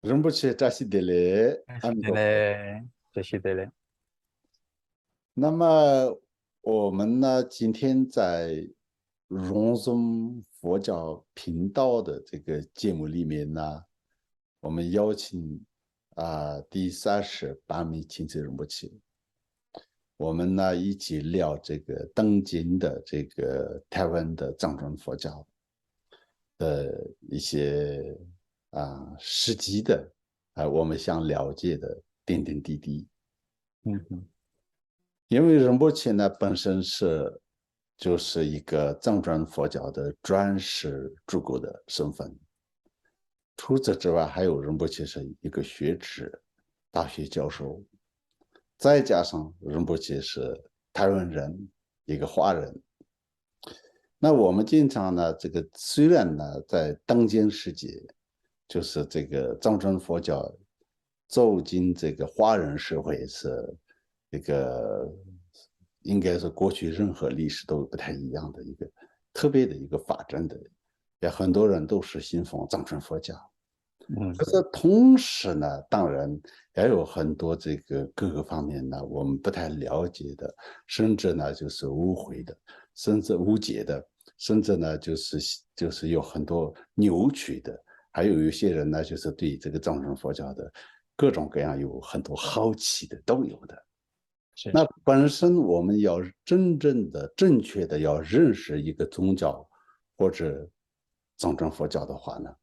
仁波切扎西德勒，阿弥对陀佛。嘞，这是对嘞。那么我们呢，今天在荣松佛教频道的这个节目里面呢，我们邀请第38名亲自仁波切，我们呢一起聊这个当今的这个台湾的藏传佛教的一些实际的我们想了解的点点滴滴。嗯哼。因为仁波切呢本身就是一个藏传佛教的专师诸国的身份，除此之外，还有仁波切是一个学者、大学教授，再加上仁波切是台湾人，一个华人。那我们经常呢，这个虽然呢，在当今世界，就是这个藏传佛教走进这个华人社会是一个应该是过去任何历史都不太一样的一个特别的一个发展的，也很多人都是信奉藏传佛教。可嗯是同时呢，当然也有很多这个各个方面呢，我们不太了解的，甚至呢就是误会的，甚至误解的，甚至呢就是有很多扭曲的，还有一些人呢就是对这个藏传佛教的各种各样有很多好奇的都有的。是。那本身我们要真正的、正确的要认识一个宗教或者藏传佛教的话呢，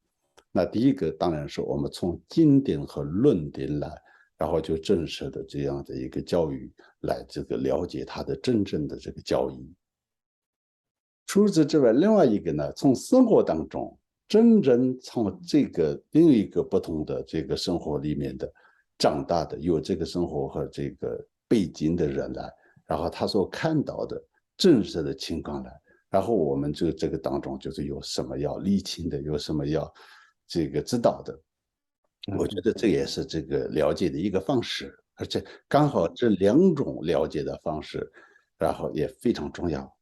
那第一个当然是我们从经典和论点来，然后就正式的这样的一个教育来这个了解它的真正的这个教义。除此之外，另外一个呢，从生活当中真正从这个另一个不同的这个生活里面的长大的，有这个生活和这个背景的人来，然后他所看到的真实的情况来，然后我们这个当中就是有什么要厘清的，有什么要这个知道的，我觉嗯哼。得这也是这个了解的一个方式，而且刚好这两种了解的方式，然后也非常重要。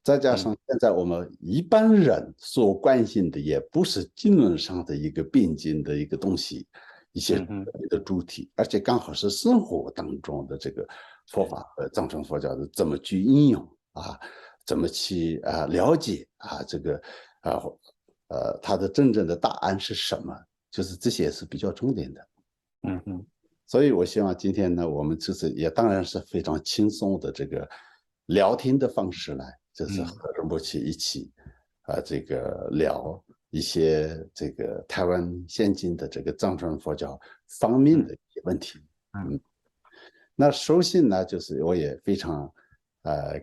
再加嗯上现在我们一般人所关心的，也不是经论上的一个边境的一个东西，一些嗯哼。的主题，而且刚好是生活当中的这个佛是。法和藏传佛教的怎么去应用怎么去了解这个啊它的真正的答案是什么，就是这些是比较重点的。嗯哼。所以我希望今天呢，我们就是也当然是非常轻松的这个聊天的方式来，就是嗯和仁波齐一起这个聊一些这个台湾现今的这个藏传佛教方面嗯的一些问题。嗯。嗯，那首先呢，就是我也非常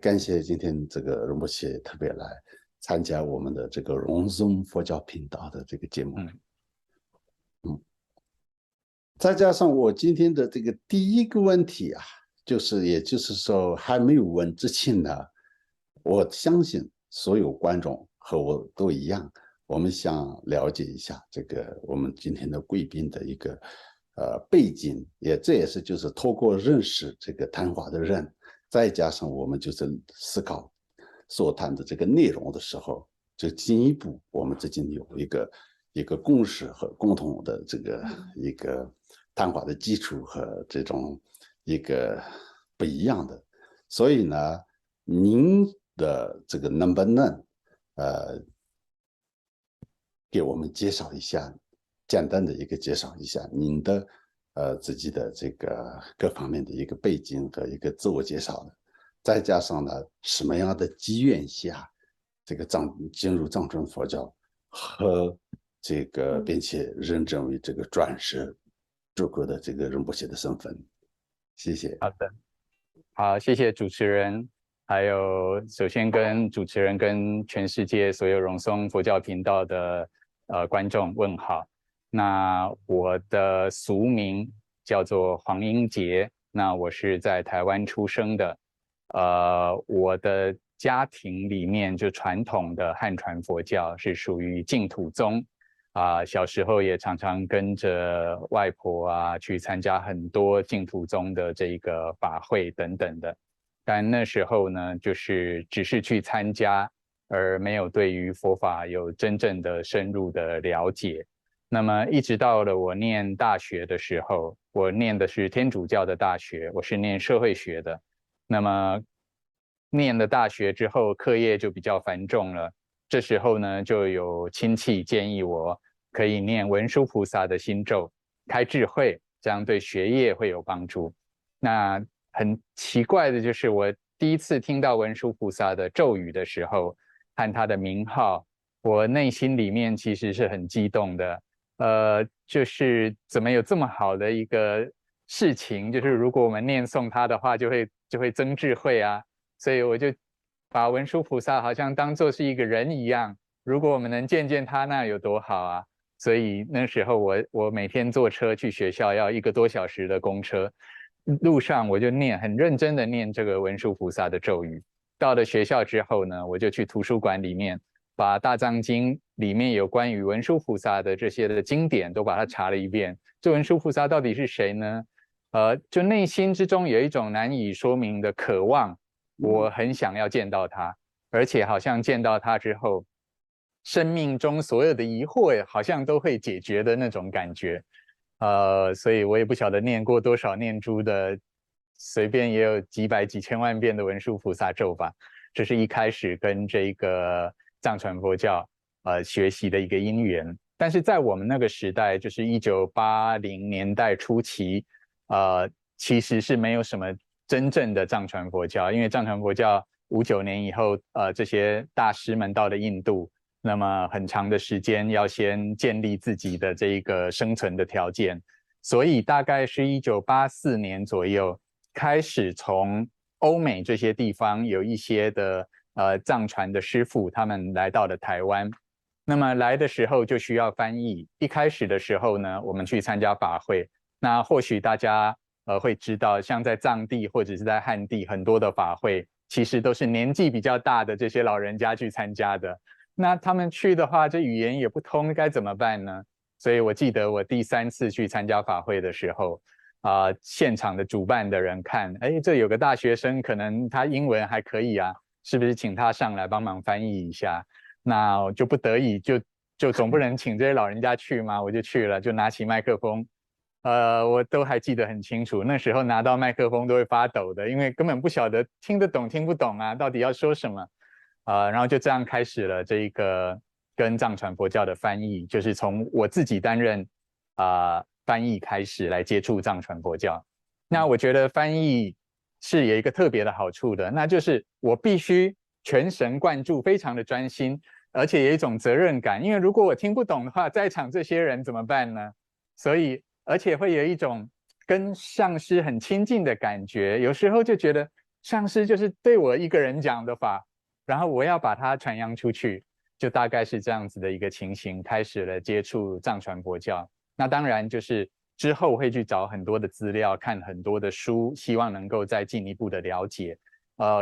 感谢今天这个仁波齐特别来参加我们的这个荣松佛教频道的这个节目。嗯。嗯。再加上我今天的这个第一个问题就是也就是说还没有问之前呢，我相信所有观众和我都一样，我们想了解一下这个我们今天的贵宾的一个背景，这也是就是透过认识这个谈话的人，再加上我们就是思考所谈的这个内容的时候，就进一步我们之间有一个共识和共同的这个一个谈话的基础和这种一个不一样的，所以呢，您的这个能不能呃给我们介绍一下，简单的一个介绍一下您的自己的这个各方面的一个背景和一个自我介绍呢？再加上呢，什么样的机缘下，这个进入藏传佛教和这个并且认证为这个转世诸国的这个仁波切的身份。谢谢。好的。好，谢谢主持人，还有首先跟主持人跟全世界所有荣松佛教频道的观众问好。那我的俗名叫做黄英杰，那我是在台湾出生的。我的家庭里面就传统的汉传佛教是属于净土宗。小时候也常常跟着外婆去参加很多净土宗的这个法会等等的，但那时候呢，就是只是去参加，而没有对于佛法有真正的深入的了解。那么一直到了我念大学的时候，我念的是天主教的大学，我是念社会学的。那么念了大学之后，课业就比较繁重了。这时候呢，就有亲戚建议我可以念文殊菩萨的心咒，开智慧，这样对学业会有帮助。那很奇怪的就是，我第一次听到文殊菩萨的咒语的时候，和他的名号，我内心里面其实是很激动的。就是怎么有这么好的一个事情，就是如果我们念诵它的话，就会增智慧啊。所以我就把文殊菩萨好像当作是一个人一样，如果我们能见见他，那有多好啊！所以那时候我每天坐车去学校要1个多小时的公车，路上我就很认真的念这个文殊菩萨的咒语。到了学校之后呢，我就去图书馆里面把大藏经里面有关于文殊菩萨的这些的经典都把它查了一遍。这文殊菩萨到底是谁呢？就内心之中有一种难以说明的渴望，我很想要见到他，而且好像见到他之后，生命中所有的疑惑好像都会解决的那种感觉。所以我也不晓得念过多少念珠的，随便也有几百几千万遍的文殊菩萨咒吧。这是一开始跟这个藏传佛教学习的一个因缘。但是在我们那个时代，就是1980年代初期，其实是没有什么真正的藏传佛教，因为藏传佛教59年以后，这些大师们到了印度，那么很长的时间要先建立自己的这个生存的条件，所以大概是1984年左右开始从欧美这些地方有一些的藏传的师父，他们来到了台湾。那么来的时候就需要翻译。一开始的时候呢，我们去参加法会，那或许大家会知道，像在藏地或者是在汉地，很多的法会其实都是年纪比较大的这些老人家去参加的。那他们去的话，这语言也不通，该怎么办呢？所以我记得我第3次去参加法会的时候，现场的主办的人看，哎，这有个大学生，可能他英文还可以啊，是不是请他上来帮忙翻译一下？那我就不得已就总不能请这些老人家去嘛，我就去了，就拿起麦克风，我都还记得很清楚，那时候拿到麦克风都会发抖的，因为根本不晓得听得懂听不懂啊，到底要说什么，然后就这样开始了这一个跟藏传佛教的翻译，就是从我自己担任翻译开始来接触藏传佛教。那我觉得翻译是有一个特别的好处的，那就是我必须全神贯注，非常的专心，而且有一种责任感，因为如果我听不懂的话，在场这些人怎么办呢？所以，而且会有一种跟上师很亲近的感觉，有时候就觉得上师就是对我一个人讲的法，然后我要把它传扬出去，就大概是这样子的一个情形，开始了接触藏传佛教。那当然就是之后会去找很多的资料，看很多的书，希望能够再进一步的了解。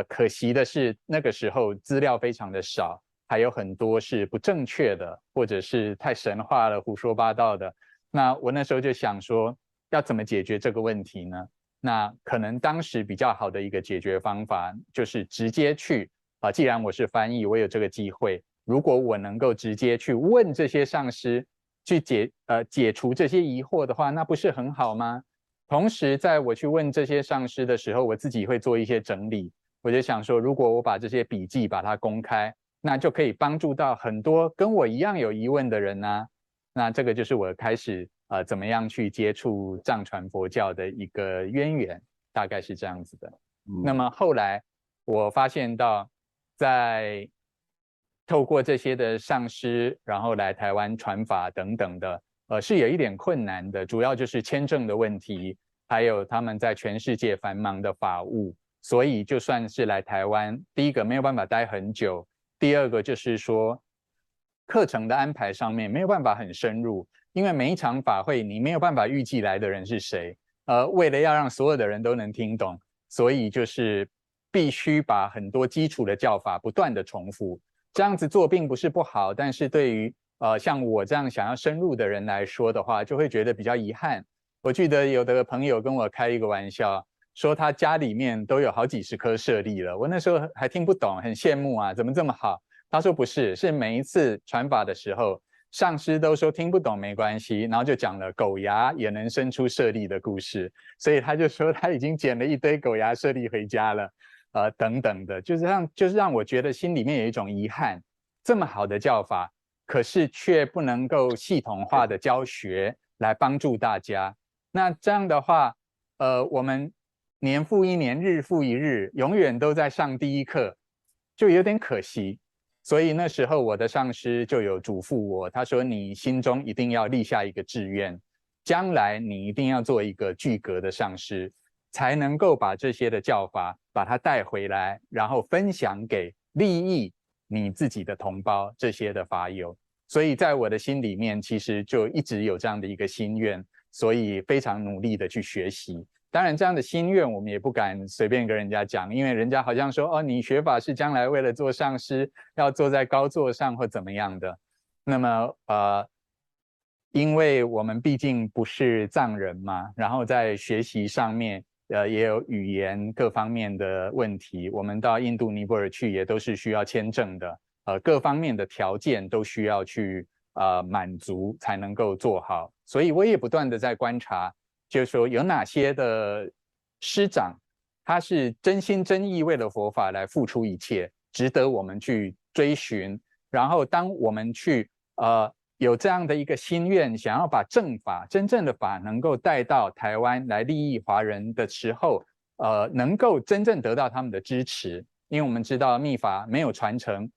可惜的是那个时候资料非常的少，还有很多是不正确的，或者是太神话了、胡说八道的。那我那时候就想说，要怎么解决这个问题呢？那可能当时比较好的一个解决方法，就是直接去既然我是翻译，我有这个机会，如果我能够直接去问这些上师，去解除这些疑惑的话，那不是很好吗？同时，在我去问这些上师的时候，我自己会做一些整理。我就想说，如果我把这些笔记把它公开，那就可以帮助到很多跟我一样有疑问的人啊。那这个就是我开始怎么样去接触藏传佛教的一个渊源，大概是这样子的。那么后来我发现到，在透过这些的上师，然后来台湾传法等等的，是有一点困难的，主要就是签证的问题，还有他们在全世界繁忙的法务，所以就算是来台湾，第一个没有办法待很久，第二个就是说课程的安排上面没有办法很深入，因为每一场法会你没有办法预计来的人是谁，为了要让所有的人都能听懂，所以就是必须把很多基础的教法不断的重复。这样子做并不是不好，但是对于像我这样想要深入的人来说的话，就会觉得比较遗憾。我记得有的朋友跟我开一个玩笑，说他家里面都有好几10颗舍利了。我那时候还听不懂，很羡慕啊，怎么这么好？他说不是，是每一次传法的时候，上师都说听不懂没关系，然后就讲了狗牙也能生出舍利的故事，所以他就说他已经捡了一堆狗牙舍利回家了，等等的，就是让我觉得心里面有一种遗憾，这么好的教法，可是却不能够系统化的教学来帮助大家。那这样的话，我们年复一年，日复一日，永远都在上第一课，就有点可惜。所以那时候我的上师就有嘱咐我，他说你心中一定要立下一个志愿，将来你一定要做一个具格的上师，才能够把这些的教法把它带回来，然后分享给利益你自己的同胞这些的法友。所以在我的心里面，其实就一直有这样的一个心愿，所以非常努力的去学习。当然，这样的心愿我们也不敢随便跟人家讲，因为人家好像说哦，你学法是将来为了做上师，要坐在高座上或怎么样的。那么因为我们毕竟不是藏人嘛，然后在学习上面也有语言各方面的问题，我们到印度尼泊尔去也都是需要签证的，各方面的条件都需要去满足才能够做好，所以我也不断的在观察。就是说有哪些的师长，他是真心真意为了佛法来付出一切，值得我们去追寻。然后当我们去有这样的一个心愿，想要把正法真正的法能够带到台湾来利益华人的时候，能够真正得到他们的支持。因为我们知道密法没有传承，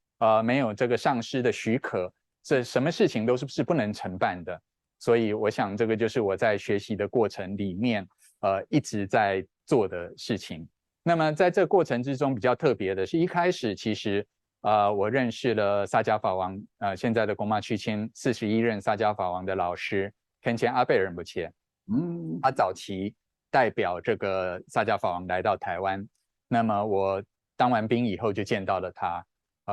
没有这个上师的许可，这什么事情都是不能承办的。所以我想这个就是我在学习的过程里面一直在做的事情。那么在这过程之中比较特别的是一开始其实我认识了萨迦法王现在的贡玛区钦41任萨迦法王的老师肯谦阿贝仁不切，他早期代表这个萨迦法王来到台湾，那么我当完兵以后就见到了他，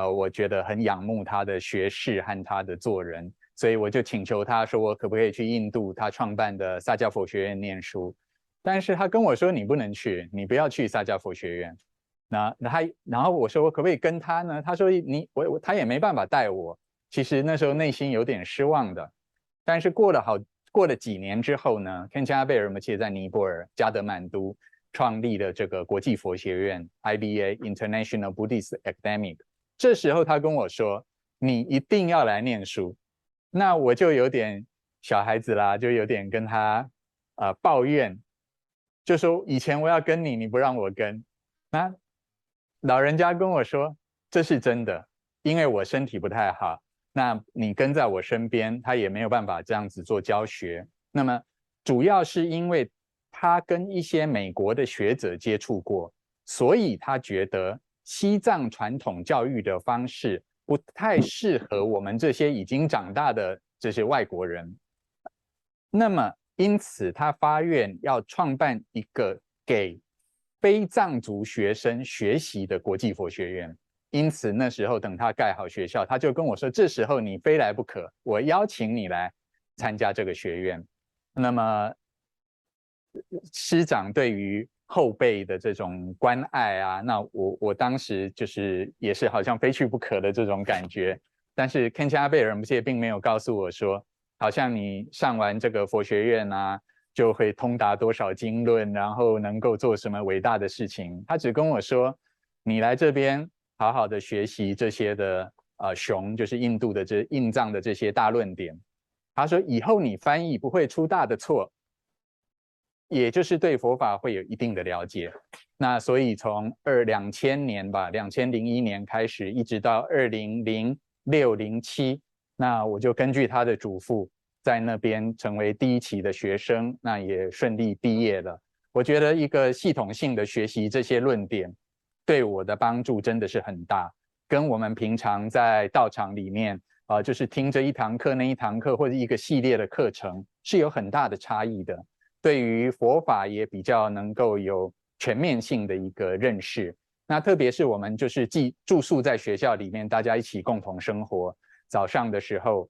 我觉得很仰慕他的学识和他的做人。所以我就请求他说我可不可以去印度他创办的萨迦佛学院念书，但是他跟我说你不能去，你不要去萨迦佛学院。然后我说我可不可以跟他呢？他说他也没办法带我。其实那时候内心有点失望的，但是过了几年之后呢，肯恰贝尔摩切在尼泊尔加德满都创立了这个国际佛学院 IBA International Buddhist Academic。这时候他跟我说你一定要来念书。那我就有点小孩子啦，就有点跟他抱怨，就说以前我要跟你，你不让我跟。那老人家跟我说这是真的，因为我身体不太好，那你跟在我身边，他也没有办法这样子做教学。那么主要是因为他跟一些美国的学者接触过，所以他觉得西藏传统教育的方式不太适合我们这些已经长大的这些外国人。那么因此他发愿要创办一个给非藏族学生学习的国际佛学院。因此那时候等他盖好学校，他就跟我说这时候你非来不可，我邀请你来参加这个学院。那么师长对于后辈的这种关爱啊，那我当时就是也是好像非去不可的这种感觉。但是肯恰贝尔摩切并没有告诉我说，好像你上完这个佛学院啊，就会通达多少经论，然后能够做什么伟大的事情。他只跟我说，你来这边好好的学习这些的熊，就是印度的印藏的这些大论点。他说以后你翻译不会出大的错。也就是对佛法会有一定的了解。那所以从2000年吧，2001年开始，一直到2006、07，那我就根据他的嘱咐，在那边成为第一期的学生，那也顺利毕业了。我觉得一个系统性的学习这些论点，对我的帮助真的是很大，跟我们平常在道场里面就是听着一堂课那一堂课或者一个系列的课程是有很大的差异的。对于佛法也比较能够有全面性的一个认识。那特别是我们就是住宿在学校里面，大家一起共同生活，早上的时候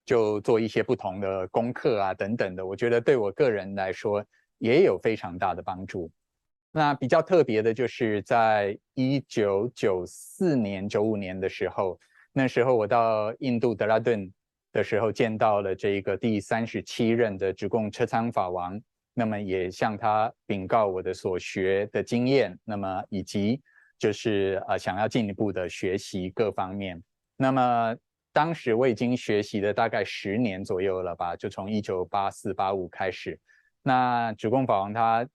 就做一些不同的功课啊等等的，我觉得对我个人来说也有非常大的帮助。那比较特别的就是在1994年、95年的时候，那时候我到印度德拉顿的时候见到了这个第37任的直贡车仓法王，那么也向他禀告我的所学的经验，那么以及就是想要进一步的学习各方面。那么当时我已经学习了大概10年左右了吧，就从1984、85开始。那直贡法王他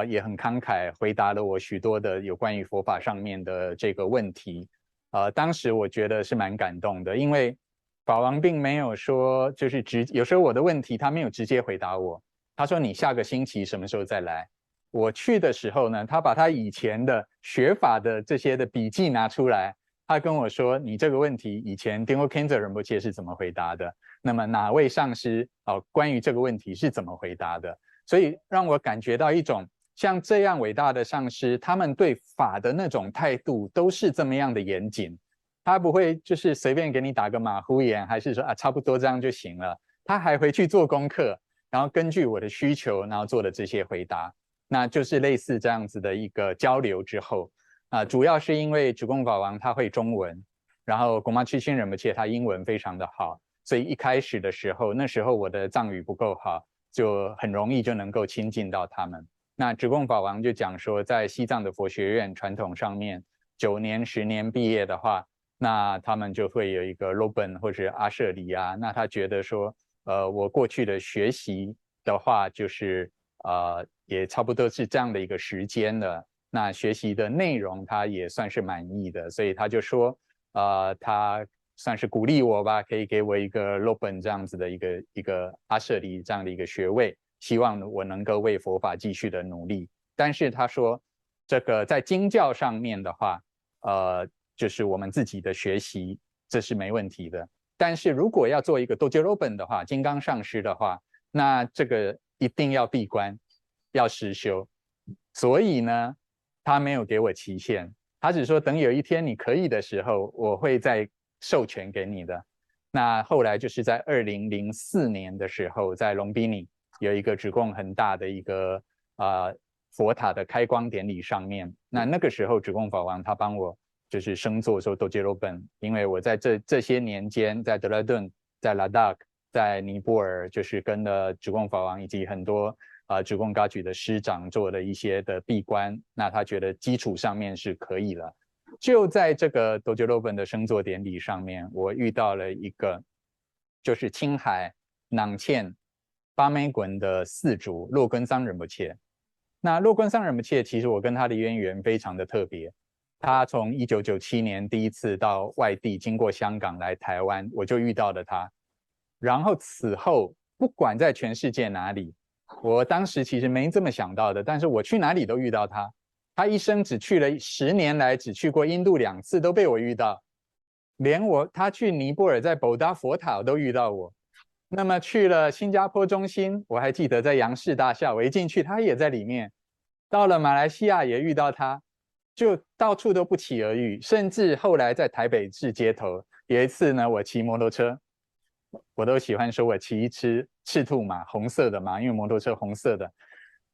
也很慷慨回答了我许多的有关于佛法上面的这个问题。当时我觉得是蛮感动的，因为法王并没有说就是有时候我的问题他没有直接回答我，他说你下个星期什么时候再来。我去的时候呢，他把他以前的学法的这些的笔记拿出来，他跟我说你这个问题以前 Dilgo Khyentse Rinpoche 是怎么回答的，那么哪位上师关于这个问题是怎么回答的，所以让我感觉到一种像这样伟大的上师，他们对法的那种态度都是这么样的严谨，他不会就是随便给你打个马虎眼，还是说差不多这样就行了，他还回去做功课，然后根据我的需求，然后做的这些回答，那就是类似这样子的一个交流之后主要是因为直贡法王他会中文，然后贡玛曲钦仁波切他英文非常的好，所以一开始的时候，那时候我的藏语不够好，就很容易就能够亲近到他们。那直贡法王就讲说，在西藏的佛学院传统上面，9年、10年毕业的话，那他们就会有一个 Loben 或者阿舍离啊。那他觉得说，我过去的学习的话，就是也差不多是这样的一个时间了。那学习的内容他也算是满意的，所以他就说，他算是鼓励我吧，可以给我一个 Loben 这样子的一个阿舍离这样的一个学位，希望我能够为佛法继续的努力。但是他说，这个在经教上面的话，就是我们自己的学习，这是没问题的。但是如果要做一个 Dojo Loben 的话，金刚上师的话，那这个一定要闭关，要实修。所以呢，他没有给我期限，他只说等有一天你可以的时候，我会再授权给你的。那后来就是在2004年的时候，在隆比尼有一个直贡很大的一个佛塔的开光典礼上面，那个时候直贡法王他帮我就是升座说 Doje Loben， 因为我在这些年间，在德拉顿、在拉达克、在尼泊尔，就是跟了直贡法王以及很多直贡噶举的师长做了一些的闭关，那他觉得基础上面是可以了。就在这个 Doje Loben 的升座典礼上面，我遇到了一个就是青海囊谦巴美滚的四主洛根桑仁波切。那洛根桑仁波切其实我跟他的渊源非常的特别，他从1997年第一次到外地，经过香港来台湾，我就遇到了他。然后此后不管在全世界哪里，我当时其实没这么想到的，但是我去哪里都遇到他。他一生只去了10年来只去过印度2次，都被我遇到。连他去尼泊尔在布达佛塔都遇到我。那么去了新加坡中心，我还记得在杨氏大厦，我一进去他也在里面。到了马来西亚也遇到他，就到处都不期而遇。甚至后来在台北市街头，有一次呢，我骑摩托车，我都喜欢说我骑一只赤兔马，红色的马，因为摩托车红色的。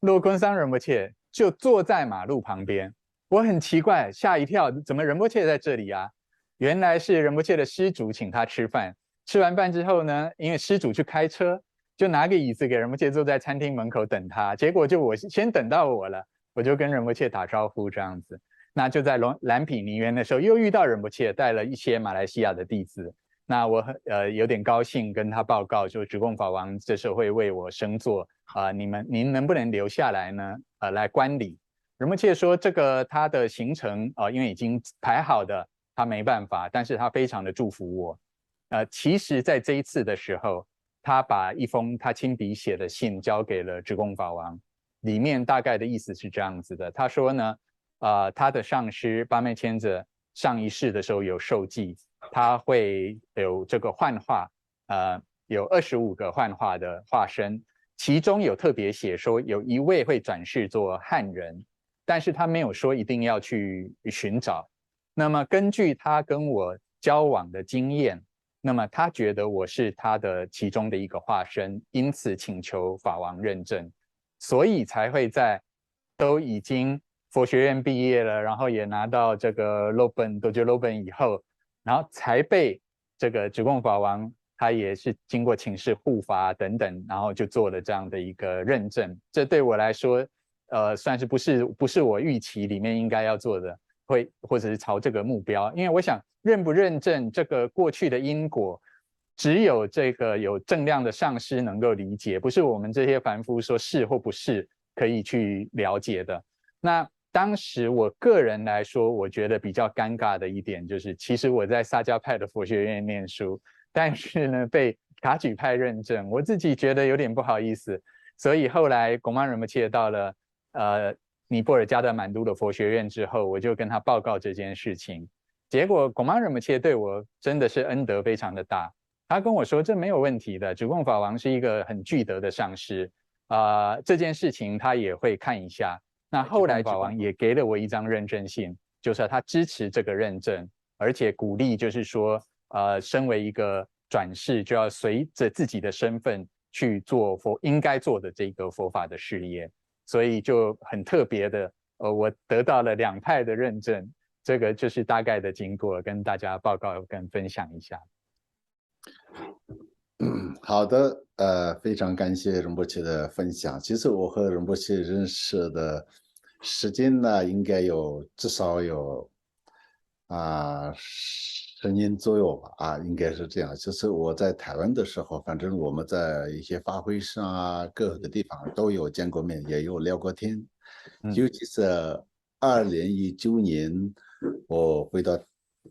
洛根桑仁波切就坐在马路旁边，我很奇怪，吓一跳，怎么仁波切在这里啊？原来是仁波切的施主请他吃饭。吃完饭之后呢，因为施主去开车，就拿个椅子给仁波切坐在餐厅门口等他。结果就我先等到我了，我就跟仁波切打招呼这样子。那就在蓝毗尼园的时候，又遇到仁波切，带了一些马来西亚的弟子。那我有点高兴跟他报告，就直贡法王这时候会为我升座您能不能留下来呢？来观礼。仁波切说这个他的行程因为已经排好的，他没办法，但是他非常的祝福我。其实在这一次的时候，他把一封他亲笔写的信交给了直贡法王，里面大概的意思是这样子的。他说呢，他的上师巴麦谦子上一世的时候有受记，他会有这个幻化，有25个幻化的化身，其中有特别写说有一位会转世做汉人，但是他没有说一定要去寻找。那么根据他跟我交往的经验，那么他觉得我是他的其中的一个化身，因此请求法王认证，所以才会在都已经佛学院毕业了，然后也拿到这个 Loben Dojo Loben 以后，然后才被这个直贡法王他也是经过请示护法等等，然后就做了这样的一个认证。这对我来说，算是不是我预期里面应该要做的，或者是朝这个目标。因为我想认不认证这个过去的因果，只有这个有正量的上师能够理解，不是我们这些凡夫说是或不是可以去了解的。那当时我个人来说，我觉得比较尴尬的一点就是，其实我在萨迦派的佛学院念书，但是呢被卡举派认证，我自己觉得有点不好意思。所以后来贡玛仁波切到了尼泊尔加德满都的佛学院之后，我就跟他报告这件事情。结果贡玛仁波切对我真的是恩德非常的大，他跟我说这没有问题的，主供法王是一个很具德的上师，这件事情他也会看一下。那后来法王也给了我一张认证信，就是他支持这个认证，而且鼓励就是说，身为一个转世就要随着自己的身份去做应该做的这个佛法的事业，所以就很特别的，我得到了2派的认证，这个就是大概的经过，跟大家报告跟分享一下。好的，非常感谢仁波切的分享。其实我和仁波切认识的时间呢，应该至少有10年左右吧，应该是这样。就是我在台湾的时候，反正我们在一些法会上各个地方都有见过面，也有聊过天。尤其是2019年，我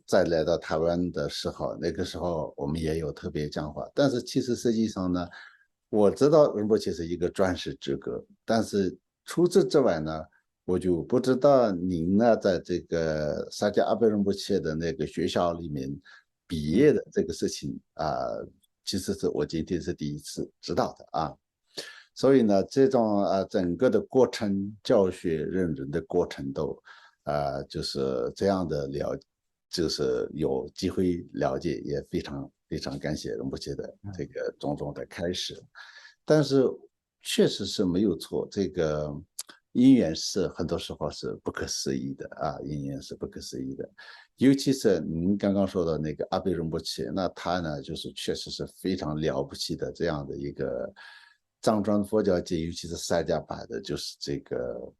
再来到台湾的时候，那个时候我们也有特别讲话。但是其实实际上呢，我知道仁波切是一个转世之格，但是除此之外呢，我就不知道您呢在这个萨迦阿倍仁波切的那个学校里面毕业的这个事情其实是我今天是第一次知道的。所以呢，这种整个的过程，教学认证的过程都就是这样的就是有机会了解，也非常非常感谢仁波切的这个种种的开始。但是确实是没有错，这个因缘是很多时候是不可思议的因缘是不可思议的。尤其是您刚刚说的那个阿倍仁波切，那他呢就是确实是非常了不起的这样的一个藏传佛教界，尤其是萨迦派的，就是这个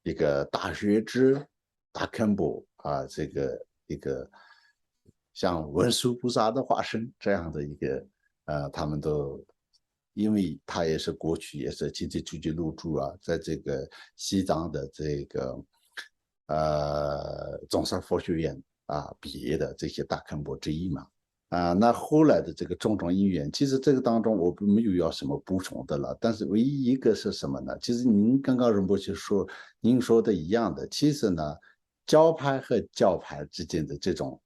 一个大觉知、大堪布这个一个像文殊菩萨的化身这样的一个他们都。因为他也是过去也是亲自出去入住在这个西藏的这个中山佛学院毕业的这些大堪布之一嘛那后来的这个种种因缘，其实这个当中我没有要什么补充的了，但是唯一一个是什么呢？其实您刚刚仁波切说您说的一样的，其实呢教派和教派之间的这种，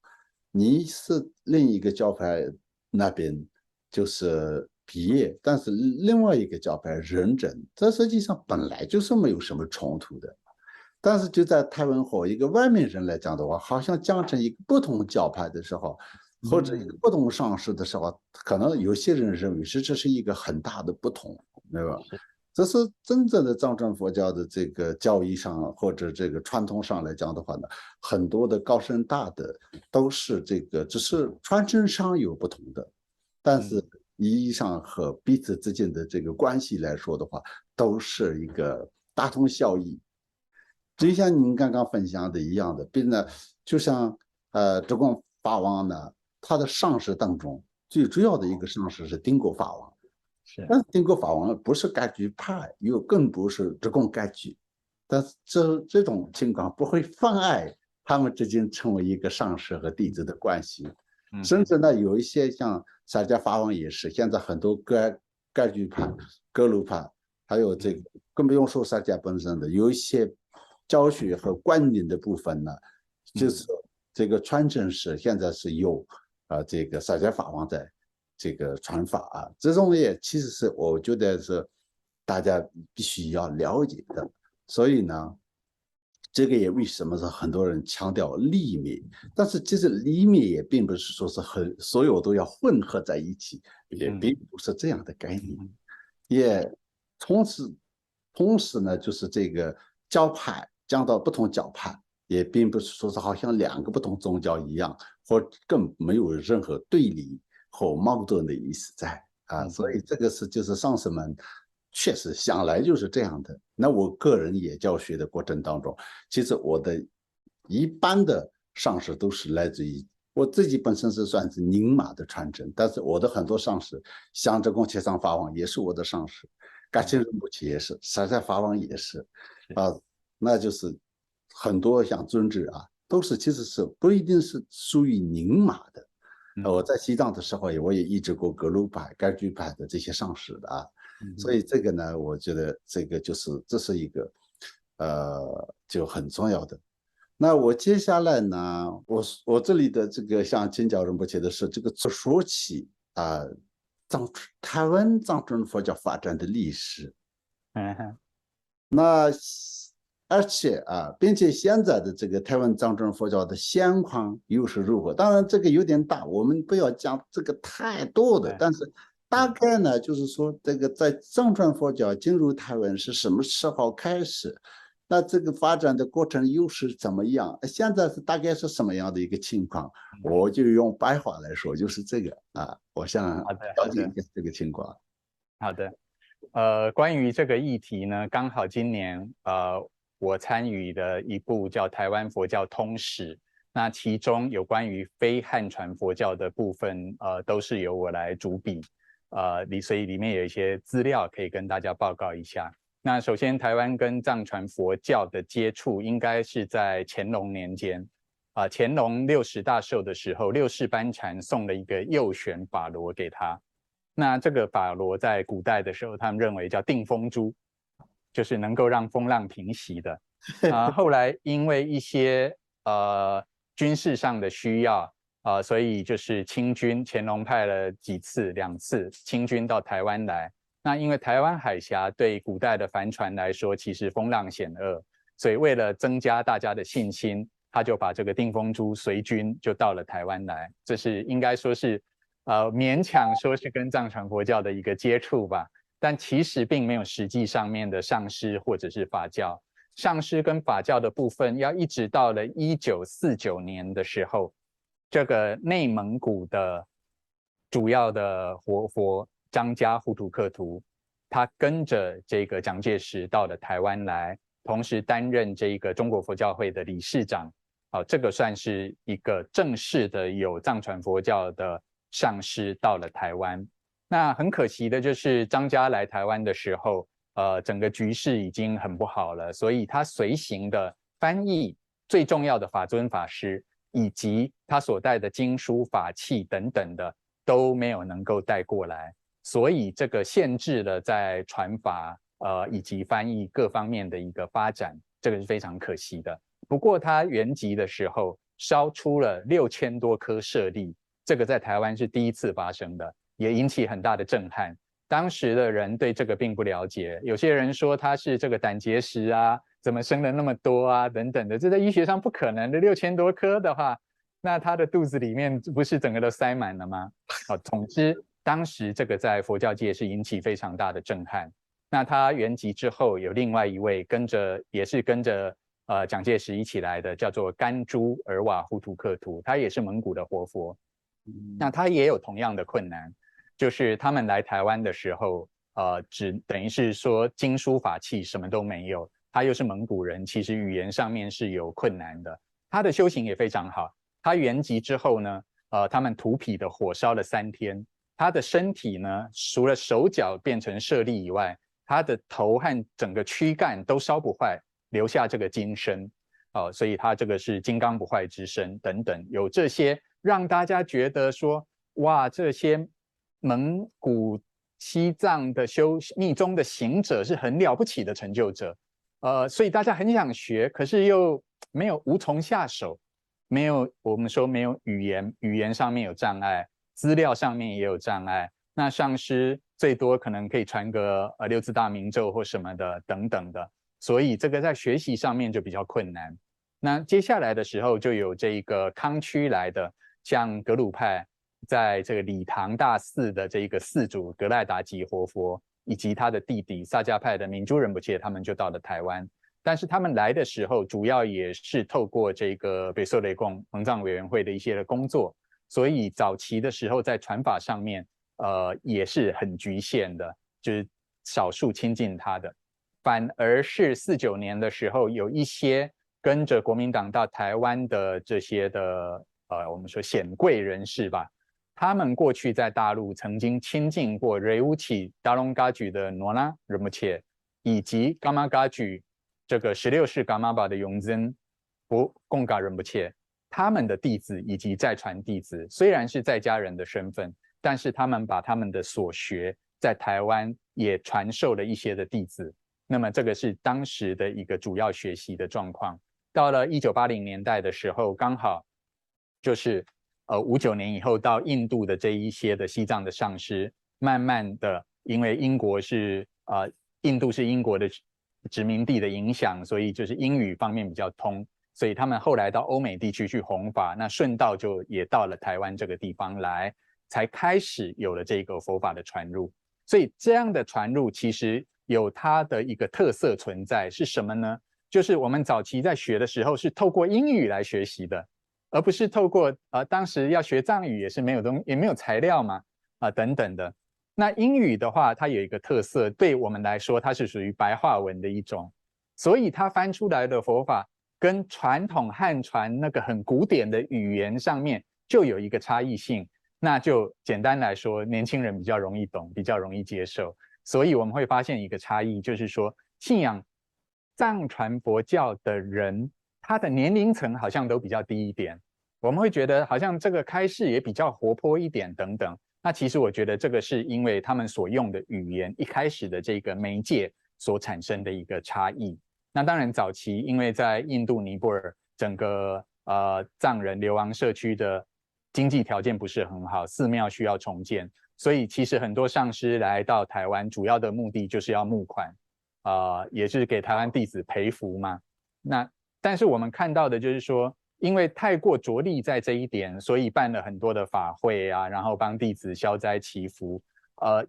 你是另一个教派那边就是毕业，但是另外一个教派认证，这实际上本来就是没有什么冲突的。但是就在台湾后，一个外面人来讲的话，好像讲成一个不同教派的时候，或者一个不同上师的时候，可能有些人认为这是一个很大的不同，对吧？这是真正的藏传佛教的这个教义上或者这个传统上来讲的话呢，很多的高深大德都是这个，只是传承上有不同的，但是意义上和彼此之间的这个关系来说的话，都是一个大同小异。就像您刚刚分享的一样的，并呢，就像这光法王呢，他的上师当中最主要的一个上师是丁果法王，但是丁果法王不是该举派，又更不是直贡该举，但是这种情况不会妨碍他们之间成为一个上师和弟子的关系，甚至呢，有一些像萨迦法王也是，现在很多该举派、格鲁派，还有这个更不用说萨迦本身的，有一些教学和观念的部分呢，就是这个传承是现在是由这个萨迦法王在这个传法这种也其实是我觉得是大家必须要了解的。所以呢，这个也为什么是很多人强调立灭，但是其实立灭也并不是说是所有都要混合在一起，也并不是这样的概念。也同时呢，就是这个教派讲到不同教派，也并不是说是好像2个不同宗教一样，或更没有任何对立，和矛盾的意思在啊，所以这个是就是上师们确实想来就是这样的。那我个人也教学的过程当中，其实我的一般的上师都是来自于我自己本身是算是宁玛的传承，但是我的很多上师，像这贡切桑法王也是我的上师，噶钦仁波切也是，萨迦法王也是，啊，那就是很多像尊者啊，都是其实是不一定是属于宁玛的。我在西藏的时候我也一直过格鲁派、该居派的这些上师的啊，所以这个呢，我觉得这个就是这是一个就很重要的。那我接下来呢，我这里的这个像金角仁波切的是这个说起啊，台湾藏传佛教发展的历史。那而且啊，并且现在的这个台湾藏传佛教的现况又是如何？当然这个有点大，我们不要讲这个太多的，但是大概呢，就是说这个在藏传佛教进入台湾是什么时候开始？那这个发展的过程又是怎么样？现在是大概是什么样的一个情况？我就用白话来说，就是这个啊，我想了解一下这个情况。好的，关于这个议题呢，刚好今年我参与的一部叫《台湾佛教通史》，那其中有关于非汉传佛教的部分，都是由我来主笔，所以里面有一些资料可以跟大家报告一下。那首先，台湾跟藏传佛教的接触应该是在乾隆年间，乾隆60大寿的时候，六世班禅送了一个右旋法螺给他。那这个法螺在古代的时候，他们认为叫定风珠，就是能够让风浪平息的。后来因为一些军事上的需要，所以就是清军，乾隆派了2次清军到台湾来。那因为台湾海峡对古代的帆船来说，其实风浪险恶，所以为了增加大家的信心，他就把这个定风珠随军就到了台湾来。这是应该说是勉强说是跟藏传佛教的一个接触吧，但其实并没有实际上面的上师或者是法教。上师跟法教的部分，要一直到了1949年的时候，这个内蒙古的主要的活佛张家呼图克图，他跟着这个蒋介石到了台湾来，同时担任这个中国佛教会的理事长。这个算是一个正式的有藏传佛教的上师到了台湾。那很可惜的就是张家来台湾的时候，整个局势已经很不好了，所以他随行的翻译最重要的法尊法师，以及他所带的经书法器等等的都没有能够带过来，所以这个限制了在传法以及翻译各方面的一个发展，这个是非常可惜的。不过他圆寂的时候烧出了6000多颗舍利，这个在台湾是第一次发生的，也引起很大的震撼。当时的人对这个并不了解，有些人说他是这个胆结石啊，怎么生了那么多啊，等等的，这在医学上不可能的。6000多颗的话，那他的肚子里面不是整个都塞满了吗？总之，当时这个在佛教界是引起非常大的震撼。那他圆寂之后，有另外一位也是跟着蒋介石一起来的，叫做甘珠尔瓦呼图克图，他也是蒙古的活佛。那他也有同样的困难，就是他们来台湾的时候，只等于是说经书法器什么都没有，他又是蒙古人，其实语言上面是有困难的。他的修行也非常好，他圆寂之后呢，他们土圮的火烧了3天，他的身体呢，除了手脚变成舍利以外，他的头和整个躯干都烧不坏，留下这个金身，所以他这个是金刚不坏之身等等，有这些让大家觉得说，哇，这些蒙古西藏的密宗的行者是很了不起的成就者，所以大家很想学，可是又无从下手，我们说没有语言上面有障碍，资料上面也有障碍。那上师最多可能可以传个6字大明咒或什么的等等的，所以这个在学习上面就比较困难。那接下来的时候就有这个康区来的，像格鲁派在这个理塘大寺的这个寺主格赖达吉活佛，以及他的弟弟萨迦派的敏珠仁波切，他们就到了台湾。但是他们来的时候，主要也是透过这个北受雷贡蒙藏委员会的一些的工作，所以早期的时候在传法上面，也是很局限的，就是少数亲近他的。反而是49年的时候，有一些跟着国民党到台湾的这些的我们说显贵人士吧，他们过去在大陆曾经亲近过瑞乌起达隆嘎举的诺拉仁波切，以及噶玛嘎举这个16世噶玛巴的永增不贡嘎仁波切，他们的弟子以及在传弟子，虽然是在家人的身份，但是他们把他们的所学在台湾也传授了一些的弟子。那么这个是当时的一个主要学习的状况。到了1980年代的时候，刚好就是59年以后到印度的这一些的西藏的上师，慢慢的因为英国是印度是英国的殖民地的影响，所以就是英语方面比较通，所以他们后来到欧美地区去弘法，那顺道就也到了台湾这个地方来，才开始有了这个佛法的传入。所以这样的传入其实有它的一个特色存在，是什么呢？就是我们早期在学的时候是透过英语来学习的，而不是透过当时要学藏语也是没有也没有材料嘛等等的。那英语的话，它有一个特色，对我们来说它是属于白话文的一种，所以它翻出来的佛法跟传统汉传那个很古典的语言上面就有一个差异性。那就简单来说，年轻人比较容易懂，比较容易接受。所以我们会发现一个差异，就是说信仰藏传佛教的人，他的年龄层好像都比较低一点。我们会觉得好像这个开示也比较活泼一点等等。那其实我觉得这个是因为他们所用的语言一开始的这个媒介所产生的一个差异。那当然早期因为在印度尼泊尔整个藏人流亡社区的经济条件不是很好，寺庙需要重建，所以其实很多上师来到台湾，主要的目的就是要募款，也是给台湾弟子培福嘛。那但是我们看到的就是说，因为太过着力在这一点，所以办了很多的法会啊，然后帮弟子消灾祈福，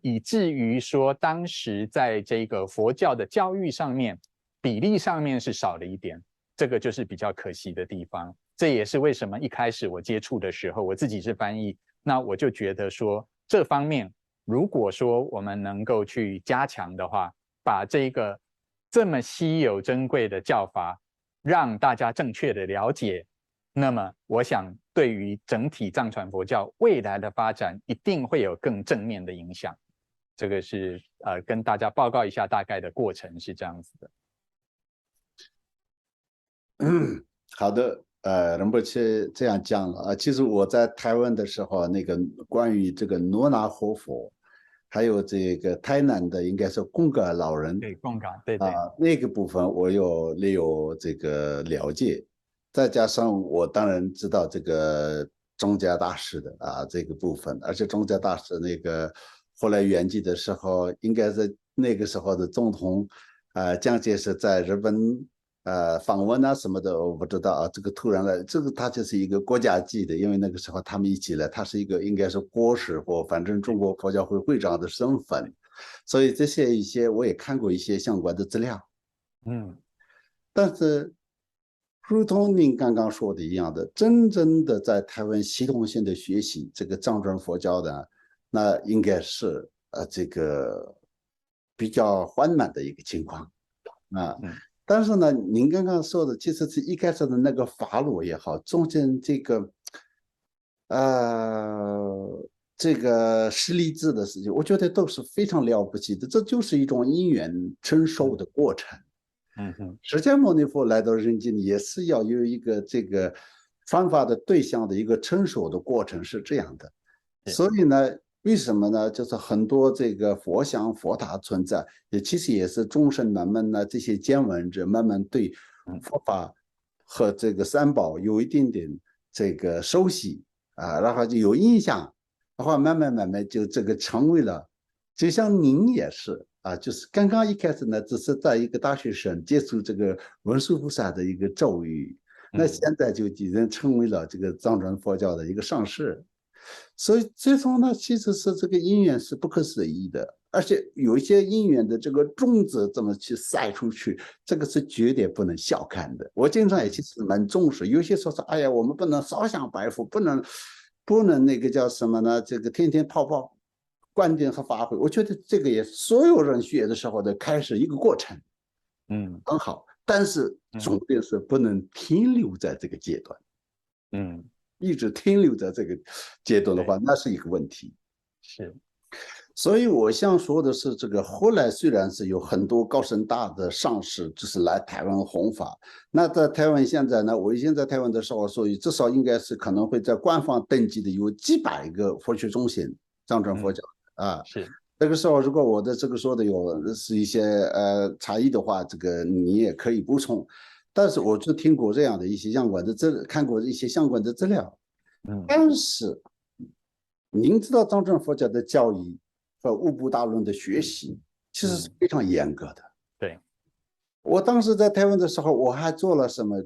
以至于说当时在这个佛教的教育上面比例上面是少了一点，这个就是比较可惜的地方。这也是为什么一开始我接触的时候，我自己是翻译，那我就觉得说这方面如果说我们能够去加强的话，把这个这么稀有珍贵的教法让大家正确的了解，那么我想对于整体藏传佛教未来的发展一定会有更正面的影响。这个是跟大家报告一下大概的过程是这样子的。好的，仁波切这样讲了啊。其实我在台湾的时候，那个关于这个罗那活佛，还有这个台南的应该是贡嘎老人，对，贡嘎，对对，那个部分我有这个了解，再加上我当然知道这个宗家大师的这个部分，而且宗家大师那个后来圆寂的时候，应该是那个时候的总统蒋介石在日本访问什么的，我不知道这个突然来，这个他就是一个国家级的，因为那个时候他们一起来，他是一个应该是国师或反正中国佛教会会长的身份，所以这些一些我也看过一些相关的资料。但是如同您刚刚说的一样的，真正的在台湾系统性的学习这个藏传佛教的，那应该是这个比较缓慢的一个情况但是呢，您刚刚说的，其实是一开始的那个法luật也好，中间这个实力制的事情，我觉得都是非常了不起的，这就是一种因缘成熟的过程。释迦牟尼佛来到人间也是要有一个这个传法的对象的一个成熟的过程，是这样的。所以呢，为什么呢？就是很多这个佛像佛塔存在，其实也是众生慢慢呢这些见闻者慢慢对佛法和这个三宝有一点点这个熟悉然后就有印象，然后慢慢就这个成为了，就像您也是就是刚刚一开始呢，只是在一个大学生接触这个文殊菩萨的一个咒语，那现在就已经成为了这个藏传佛教的一个上师。所以最终呢，其实是这个因缘是不可思议的，而且有一些因缘的这个种子怎么去晒出去，这个是绝对不能小看的。我经常也其实蛮重视，有些说是哎呀，我们不能烧香拜佛，不能不能那个叫什么呢？这个天天泡泡观点和发挥。我觉得这个也所有人学的时候的开始一个过程，很好，但是重点是不能停留在这个阶段，一直停留在这个阶段的话，那是一个问题。是。所以我想说的是，这个后来虽然是有很多高深大的上师，就是来台湾弘法。那在台湾现在呢，我以前在台湾的时候，所以至少应该是可能会在官方登记的有几百个佛学中心，藏传佛教啊。是。这个时候，如果我的这个说的有是一些差异的话，这个你也可以补充。但是我就听过这样的一些相关的看过一些相关的资料。但是您知道藏传佛教的教义和五部大论的学习其实是非常严格的。对，我当时在台湾的时候，我还做了什么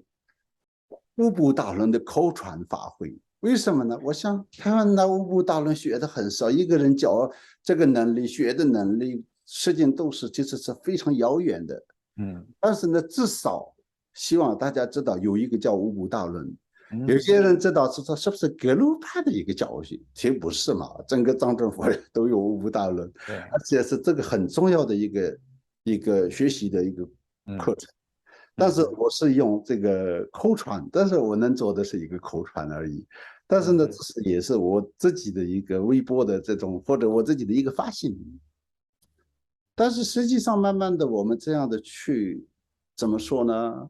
五部大论的口传法会。为什么呢？我想台湾那五部大论学的很少，一个人教这个能力、学的能力，实际都是其实是非常遥远的。但是呢，至少希望大家知道有一个叫五部大论。有些人知道是说是不是格鲁派的一个教训，其实不是嘛，整个藏传佛都有五部大论，而且是这个很重要的一个学习的一个课程。但是我是用这个口传，但是我能做的是一个口传而已。但是呢，这是也是我自己的一个微博的这种，或者我自己的一个发现。但是实际上，慢慢的我们这样的去怎么说呢？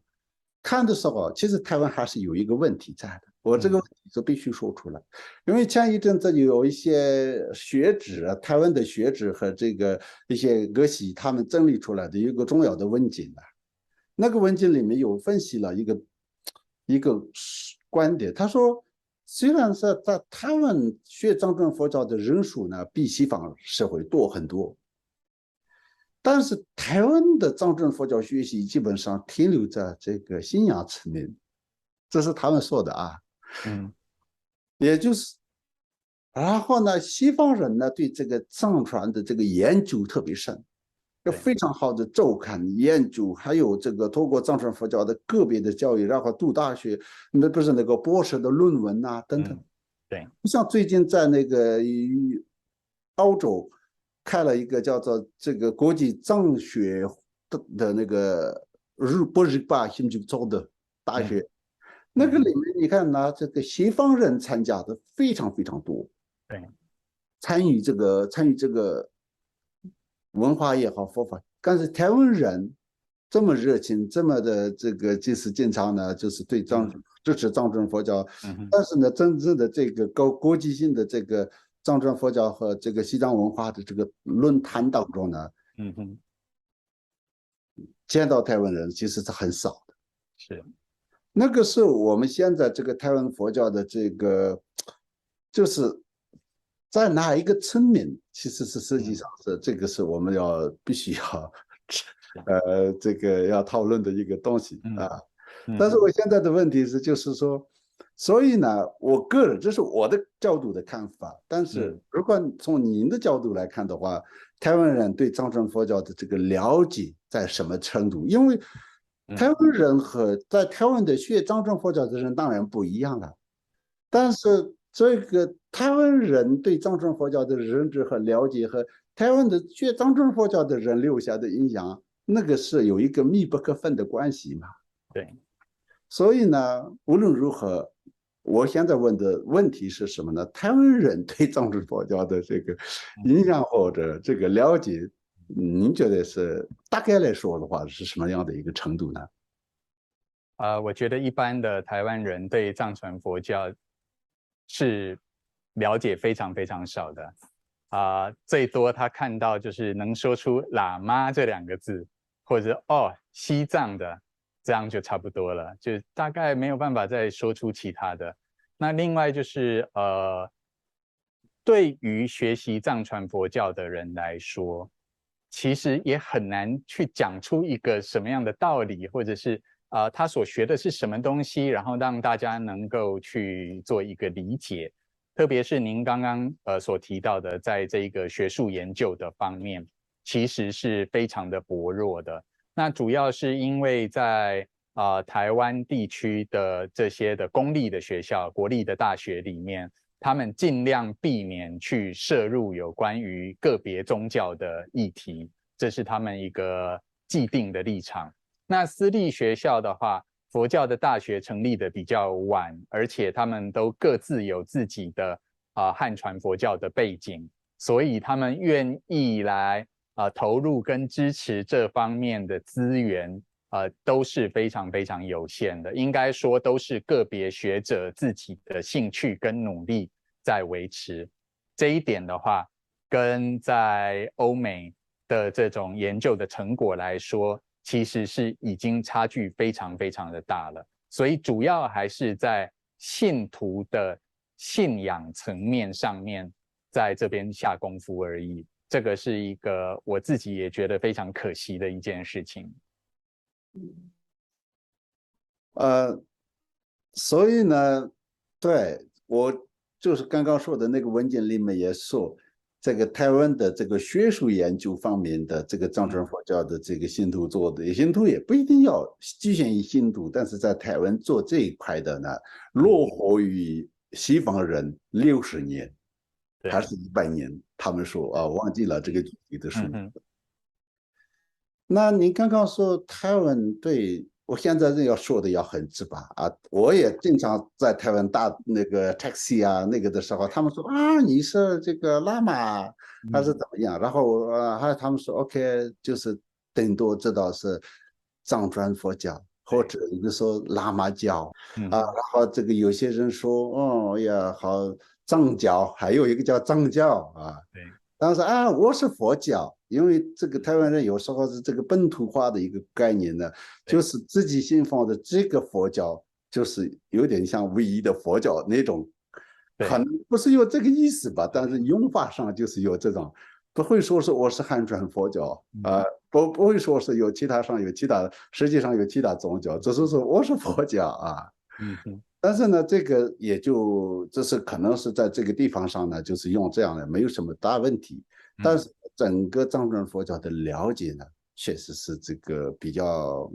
看的时候，其实台湾还是有一个问题在的。我这个问题就必须说出来，因为前一阵子有一些学者，台湾的学者和这个一些歌系他们整理出来的一个重要的文件呢。那个文件里面有分析了一个观点，他说，虽然是在台湾学藏传佛教的人数呢比西方社会多很多，但是台湾的藏传佛教学习基本上停留在这个信仰层面，这是他们说的啊。也就是，然后呢，西方人呢对这个藏传的这个研究特别深，有非常好的周刊研究，还有这个通过藏传佛教的个别的教育，然后读大学，那不是那个博士的论文啊等等。对，像最近在那个澳洲开了一个叫做这个国际藏学的那个不日巴新就做的大学，那个里面你看呢，这个西方人参加的非常非常多，对，参与这个文化也好，佛法，但是台湾人这么热情，这么的这个就是经常呢，就是对支持藏传佛教，但是呢，真正的这个国际性的这个藏传佛教和这个西藏文化的这个论坛当中呢，见到台湾人其实是很少的。是，那个是我们现在这个台湾佛教的这个，就是在哪一个层面，其实是实际上是这个是我们必须要这个要讨论的一个东西啊。但是我现在的问题是，就是说，所以呢，我个人这是我的角度的看法。但是如果从您的角度来看的话，台湾人对藏传佛教的这个了解在什么程度？因为台湾人和在台湾的学藏传佛教的人当然不一样了，但是这个台湾人对藏传佛教的认知和了解和台湾的学藏传佛教的人留下的影响，那个是有一个密不可分的关系嘛。对，所以呢，无论如何，我现在问的问题是什么呢？台湾人对藏传佛教的这个影响或者这个了解，您觉得是大概来说的话是什么样的一个程度呢？我觉得一般的台湾人对藏传佛教是了解非常非常少的。最多他看到就是能说出喇嘛这两个字，或者西藏的，这样就差不多了，就大概没有办法再说出其他的。那另外就是对于学习藏传佛教的人来说，其实也很难去讲出一个什么样的道理，或者是他所学的是什么东西，然后让大家能够去做一个理解。特别是您刚刚所提到的，在这一个学术研究的方面，其实是非常的薄弱的。那主要是因为在台湾地区的这些的公立的学校、国立的大学里面，他们尽量避免去涉入有关于个别宗教的议题，这是他们一个既定的立场。那私立学校的话，佛教的大学成立的比较晚，而且他们都各自有自己的汉传佛教的背景，所以他们愿意来投入跟支持这方面的资源，都是非常非常有限的。应该说都是个别学者自己的兴趣跟努力在维持。这一点的话，跟在欧美的这种研究的成果来说，其实是已经差距非常非常的大了。所以主要还是在信徒的信仰层面上面，在这边下功夫而已。这个是一个我自己也觉得非常可惜的一件事情。所以呢，对，我就是刚刚说的那个文件里面也说，这个台湾的这个学术研究方面的这个藏传佛教的这个信徒做的，信徒也不一定要局限于信徒，但是在台湾做这一块的呢，落后于西方人60年还是100年，他们说忘记了这个具体的数。那您刚刚说台湾，对，我现在要说的要很直白啊，我也经常在台湾搭那个 taxi 啊，那个的时候，他们说你是这个喇嘛还是怎么样？然后还有他们说 OK， 就是顶多知道是藏传佛教或者一个说喇嘛教然后这个有些人说好藏教，还有一个叫藏教对。当时我是佛教，因为这个台湾人有时候是这个本土化的一个概念呢，就是自己信奉的这个佛教，就是有点像唯一的佛教那种，可能不是有这个意思吧，但是用法上就是有这种，不会说是我是汉传佛教不会说是有其他，实际上有其他宗教，只是说我是佛教但是呢，这个这是可能是在这个地方上呢，就是用这样的没有什么大问题。但是整个藏传佛教的了解呢，确实是这个比较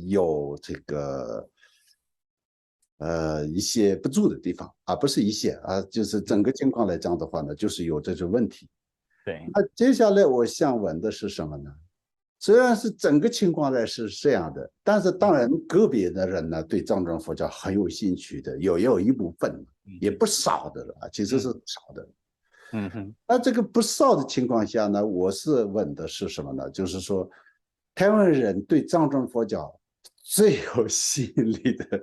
有这个一些不足的地方不是一些就是整个情况来讲的话呢，就是有这种问题。对。那接下来我想问的是什么呢？虽然是整个情况呢是这样的，但是当然个别的人呢对藏传佛教很有兴趣的，也有一部分，也不少的了其实是少的。那这个不少的情况下呢，我是问的是什么呢？就是说，台湾人对藏传佛教最有吸引力的，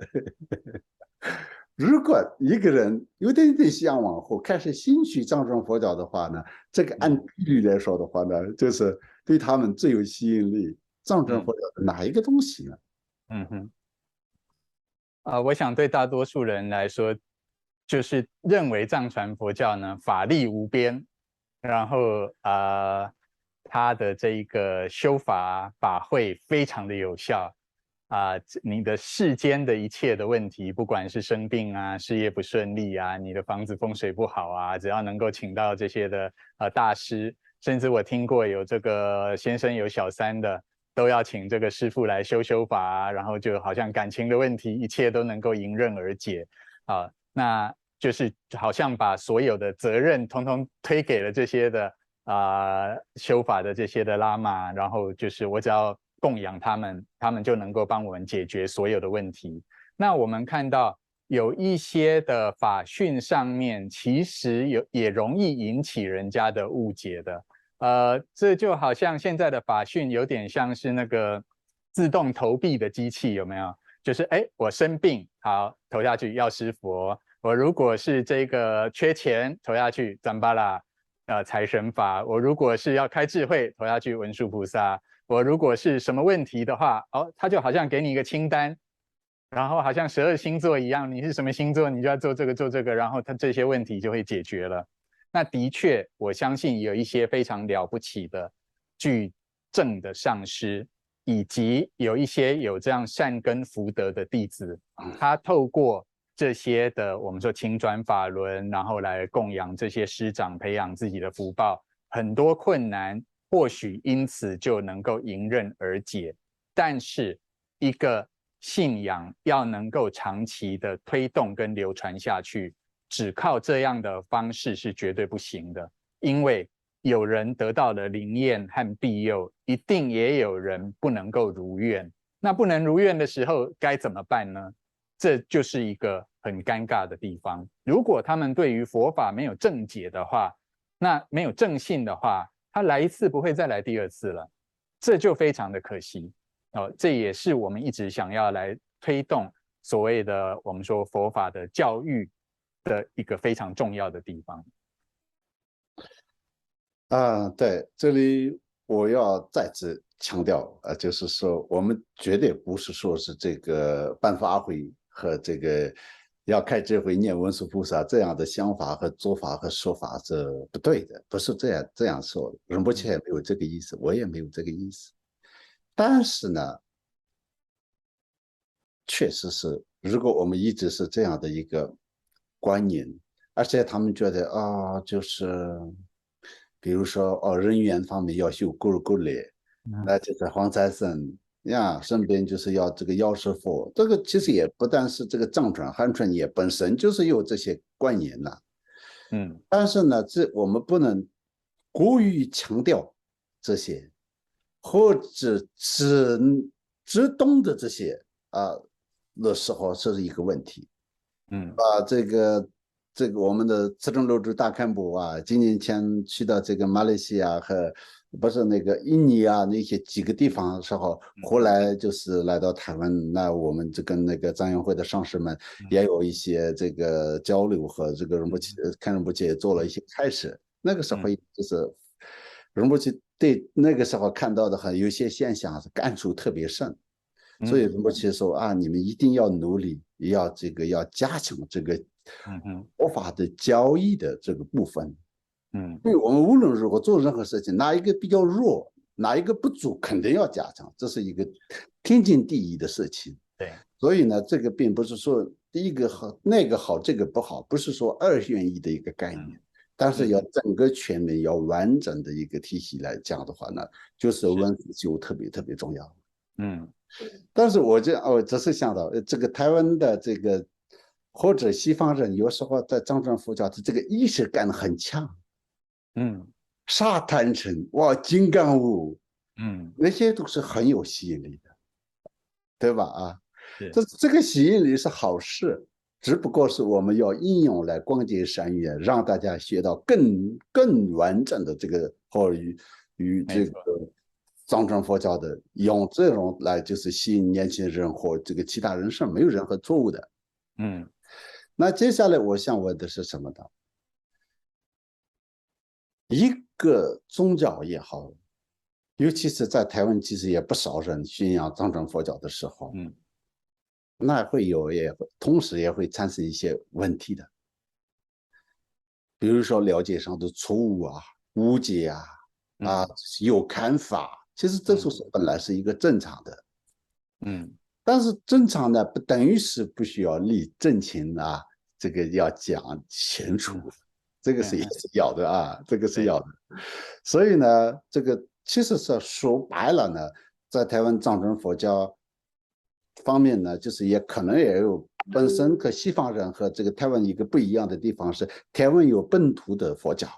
如果一个人有点向往或开始兴趣藏传佛教的话呢，这个按比率来说的话呢，就是对他们最有吸引力。藏传佛教的哪一个东西呢？我想对大多数人来说，就是认为藏传佛教呢法力无边，然后它的这一个修法法会非常的有效你的世间的一切的问题，不管是生病事业不顺利你的房子风水不好只要能够请到这些的大师，甚至我听过有这个先生有小三的，都要请这个师傅来修法然后就好像感情的问题，一切都能够迎刃而解那就是好像把所有的责任通通推给了这些的修法的这些的喇嘛，然后就是我只要供养他们，他们就能够帮我们解决所有的问题。那我们看到有一些的法训上面，其实也容易引起人家的误解的。这就好像现在的法训有点像是那个自动投币的机器，有没有？就是我生病，好投下去药师佛；我如果是这个缺钱，投下去赞巴拉财神法；我如果是要开智慧，投下去文殊菩萨；我如果是什么问题的话，他就好像给你一个清单，然后好像12星座一样，你是什么星座，你就要做这个，然后他这些问题就会解决了。那的确，我相信有一些非常了不起的具正的上师，以及有一些有这样善根福德的弟子，他透过这些的我们说勤转法轮，然后来供养这些师长，培养自己的福报，很多困难或许因此就能够迎刃而解。但是一个信仰要能够长期的推动跟流传下去，只靠这样的方式是绝对不行的，因为有人得到了灵验和庇佑，一定也有人不能够如愿。那不能如愿的时候该怎么办呢？这就是一个很尴尬的地方。如果他们对于佛法没有正解的话，那没有正信的话，他来一次不会再来第二次了，这就非常的可惜。这也是我们一直想要来推动所谓的我们说佛法的教育的一个非常重要的地方。对，这里我要再次强调，就是说我们绝对不是说是这个办法会和这个要开智慧念文殊菩萨这样的想法和做法和说法是不对的，不是这样说的。仁波切也没有这个意思，我也没有这个意思。但是呢，确实是，如果我们一直是这样的一个观念，而且他们觉得就是比如说人缘方面要修咕噜咕噜，那就是黄财神呀，身边就是要这个药师佛，这个其实也不但是这个藏传汉传也本身就是有这些观念呐。但是呢，我们不能过于强调这些，或者只懂的这些的时候，这是一个问题。这个我们的慈城楼主大堪布几年前去到这个马来西亚和不是那个印尼那些几个地方的时候，后来就是来到台湾，那我们就跟那个藏研会的上师们也有一些这个交流和这个看仁波切也做了一些开始。那个时候就是仁波切对那个时候看到的有些现象是感触特别深。所以仁波切说你们一定要努力，要加强这个佛法的教义的这个部分。因为我们无论如何做任何事情，哪一个比较弱，哪一个不足，肯定要加强，这是一个天经地义的事情。对，所以呢，这个并不是说第一个好，那个好，这个不好，不是说二选一的一个概念。但是要整个全面、要完整的一个体系来讲的话呢，就是文思修特别特别重要。但是我只是想到这个台湾的这个或者西方人有时候在藏传佛教的这个意识感很强，沙坛城金刚屋，那些都是很有吸引力的，对吧这个吸引力是好事，只不过是我们要应用来广结善缘，让大家学到更完整的这个与这个藏传佛教的，用这种来就是吸引年轻人或这个其他人是没有任何错误的。那接下来我想问的是什么呢？一个宗教也好，尤其是在台湾，其实也不少人宣扬藏传佛教的时候，那同时也会产生一些问题的，比如说了解上的错误误解有看法，其实这就是本来是一个正常的，但是正常的不等于是不需要立正勤这个要讲清楚，这个也是要的这个是要的。所以呢，这个其实是说白了呢，在台湾藏传佛教方面呢，就是也可能也有本身和西方人和这个台湾一个不一样的地方是，台湾有本土的佛教，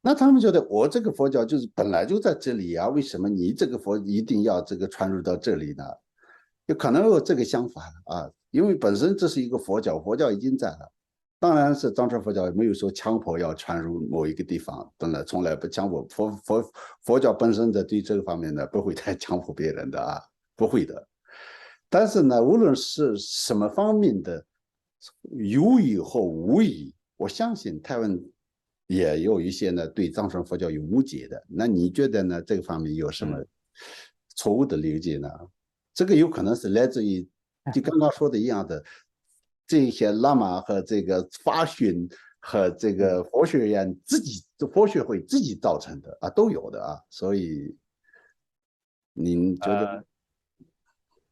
那他们觉得我这个佛教就是本来就在这里为什么你这个佛一定要这个传入到这里呢？有可能有这个想法因为本身这是一个佛教，佛教已经在了。当然是藏传佛教没有说强迫要传入某一个地方，从来不强迫。佛教本身的对这个方面呢，不会太强迫别人的不会的。但是呢，无论是什么方面的有意或无意，我相信台湾也有一些呢对藏传佛教有误解的。那你觉得呢？这个方面有什么错误的理解呢？这个有可能是来自于就刚刚说的一样的。这些喇嘛和这个法训和这个佛学院佛学会自己造成的都有的所以您觉得？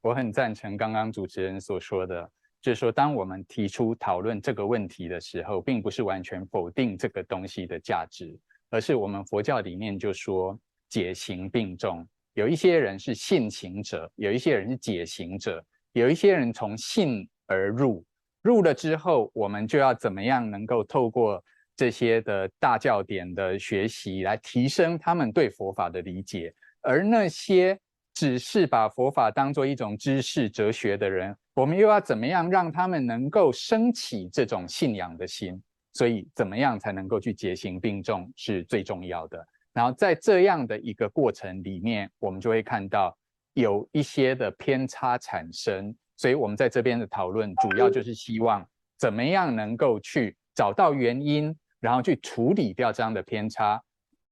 我很赞成刚刚主持人所说的，就是说，当我们提出讨论这个问题的时候，并不是完全否定这个东西的价值，而是我们佛教里面就说解行并重，有一些人是信行者，有一些人是解行者，有一些人从信而入，入了之后，我们就要怎么样能够透过这些的大教典的学习来提升他们对佛法的理解，而那些只是把佛法当作一种知识哲学的人，我们又要怎么样让他们能够升起这种信仰的心？所以怎么样才能够去解行并重是最重要的。然后在这样的一个过程里面，我们就会看到有一些的偏差产生，所以我们在这边的讨论主要就是希望怎么样能够去找到原因，然后去处理掉这样的偏差，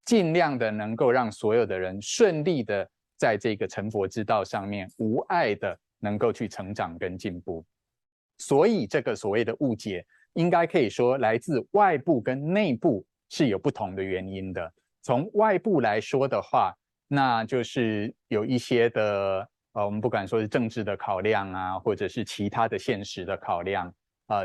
尽量的能够让所有的人顺利的在这个成佛之道上面无碍的能够去成长跟进步。所以这个所谓的误解，应该可以说来自外部跟内部是有不同的原因的。从外部来说的话，那就是有一些的我们不管说是政治的考量啊，或者是其他的现实的考量，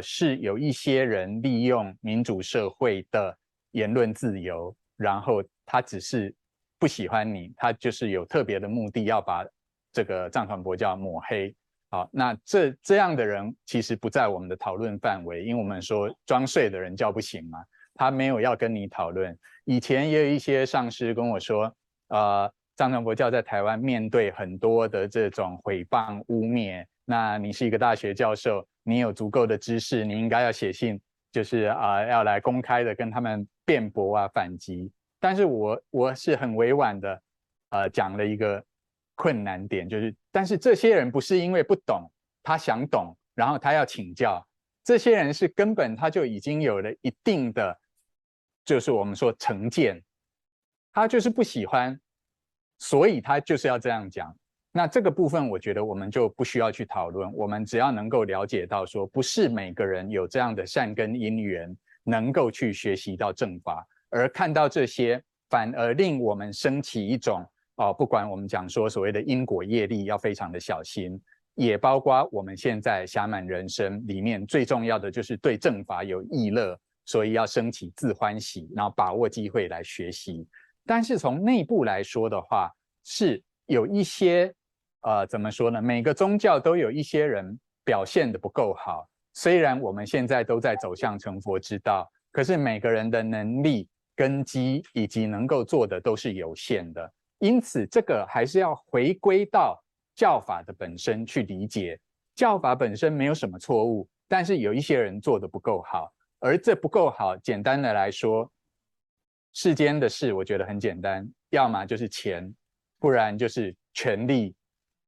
是有一些人利用民主社会的言论自由，然后他只是不喜欢你，他就是有特别的目的要把这个藏传佛教抹黑。好，那这样的人其实不在我们的讨论范围，因为我们说装睡的人叫不醒嘛，他没有要跟你讨论。以前也有一些上师跟我说，藏传佛教在台湾面对很多的这种诽谤污蔑，那你是一个大学教授，你有足够的知识，你应该要写信，就是要来公开的跟他们辩驳啊反击。但是我是很委婉的讲了一个困难点，就是但是这些人不是因为不懂，他想懂，然后他要请教，这些人是根本他就已经有了一定的，就是我们说成见，他就是不喜欢，所以他就是要这样讲。那这个部分我觉得我们就不需要去讨论，我们只要能够了解到说，不是每个人有这样的善根因缘，能够去学习到正法，而看到这些，反而令我们升起一种不管我们讲说所谓的因果业力要非常的小心，也包括我们现在暇满人生里面最重要的就是对正法有意乐，所以要升起自欢喜，然后把握机会来学习。但是从内部来说的话，是有一些怎么说呢？每个宗教都有一些人表现的不够好，虽然我们现在都在走向成佛之道，可是每个人的能力、根基以及能够做的都是有限的。因此，这个还是要回归到教法的本身去理解。教法本身没有什么错误，但是有一些人做的不够好，而这不够好，简单的来说，世间的事我觉得很简单，要么就是钱，不然就是权力，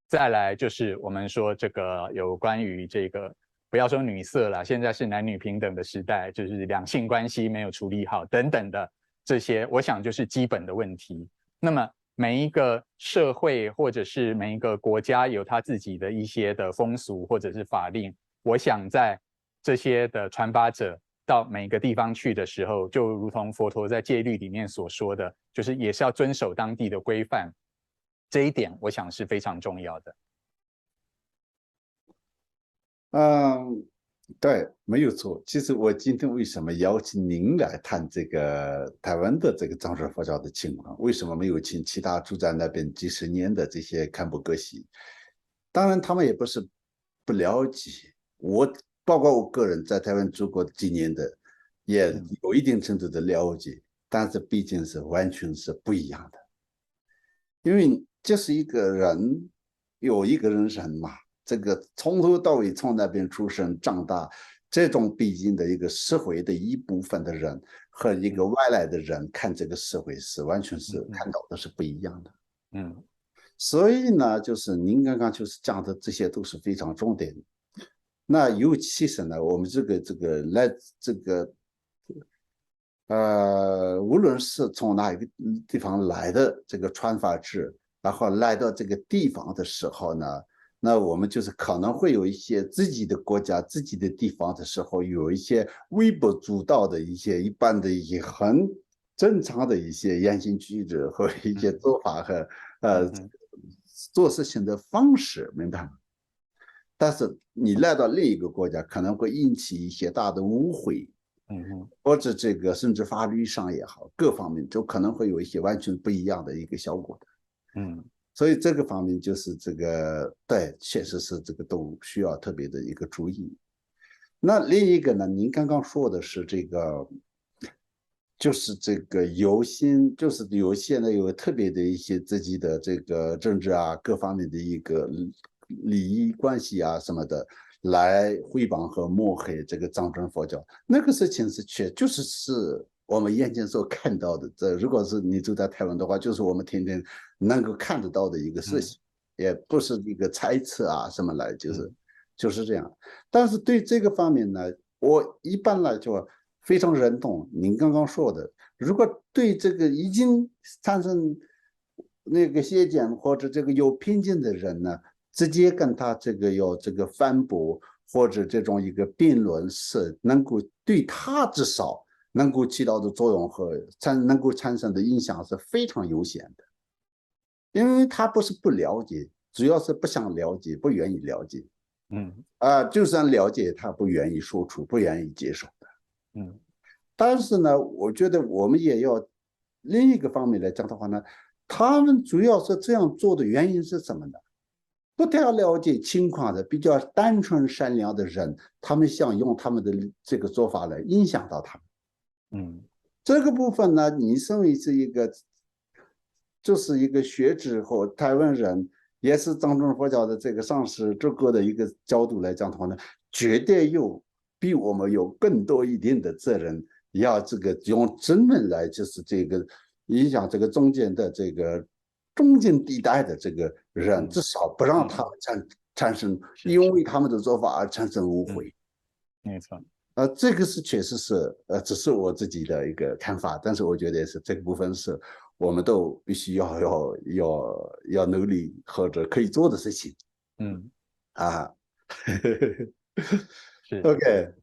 再来就是我们说这个有关于这个，不要说女色了，现在是男女平等的时代，就是两性关系没有处理好等等的这些，我想就是基本的问题。那么每一个社会或者是每一个国家有他自己的一些的风俗或者是法令，我想在这些的传法者到每个地方去的时候，就如同佛陀在戒律里面所说的，就是也是要遵守当地的规范，这一点我想是非常重要的。对，没有错。其实我今天为什么邀请您来谈这个台湾的这个藏传佛教的情况？为什么没有请其他住在那边几十年的这些堪布格西？当然，他们也不是不了解。包括我个人在台湾住过几年的，也有一定程度的了解，但是毕竟是完全是不一样的。因为这是一个人，有一个人生嘛。这个从头到尾从那边出生长大，这种毕竟的一个社会的一部分的人和一个外来的人看这个社会是完全是看到的是不一样的。所以呢，就是您刚刚就是讲的这些都是非常重点的。那尤其是呢，我们无论是从哪一个地方来的这个传法者，然后来到这个地方的时候呢，那我们就是可能会有一些自己的国家、自己的地方的时候，有一些微不足道的一些一般的一些很正常的一些言行举止和一些做法和做事情的方式，明白吗？但是你来到另一个国家，可能会引起一些大的误会，或者这个甚至法律上也好，各方面就可能会有一些完全不一样的一个效果的。所以这个方面就是这个，对，确实是这个都需要特别的一个注意。那另一个呢，您刚刚说的是这个，就是这个有心，就是有现在有特别的一些自己的这个政治啊各方面的一个利益关系啊什么的，来诽谤和抹黑这个藏传佛教，那个事情就是我们眼前所看到的。这如果是你住在台湾的话，就是我们天天能够看得到的一个事情，也不是一个猜测啊什么来，就是这样。但是对这个方面呢，我一般来说非常认同您刚刚说的，如果对这个已经产生那个邪见或者这个有偏见的人呢，直接跟他这个有这个反驳或者这种一个辩论，是能够对他至少能够起到的作用和能够产生的影响是非常有限的，因为他不是不了解，主要是不想了解，不愿意了解。就算了解，他不愿意说出，不愿意接受的。但是呢，我觉得我们也要另一个方面来讲的话呢，他们主要是这样做的原因是什么呢？不太了解情况的、比较单纯善良的人，他们想用他们的这个做法来影响到他们。这个部分呢，你身为是一个，就是一个学者和台湾人，也是藏传佛教的这个上师这个的一个角度来讲的话呢，绝对比我们有更多一定的责任，要这个用正面来，就是这个影响这个中间的这个中间地带的这个人，至少不让他们产生因为他们的做法而产生误会。没错。这个是确实是只是我自己的一个看法，但是我觉得是这个部分是我们都必须要努力或者可以做的事情。是 OK。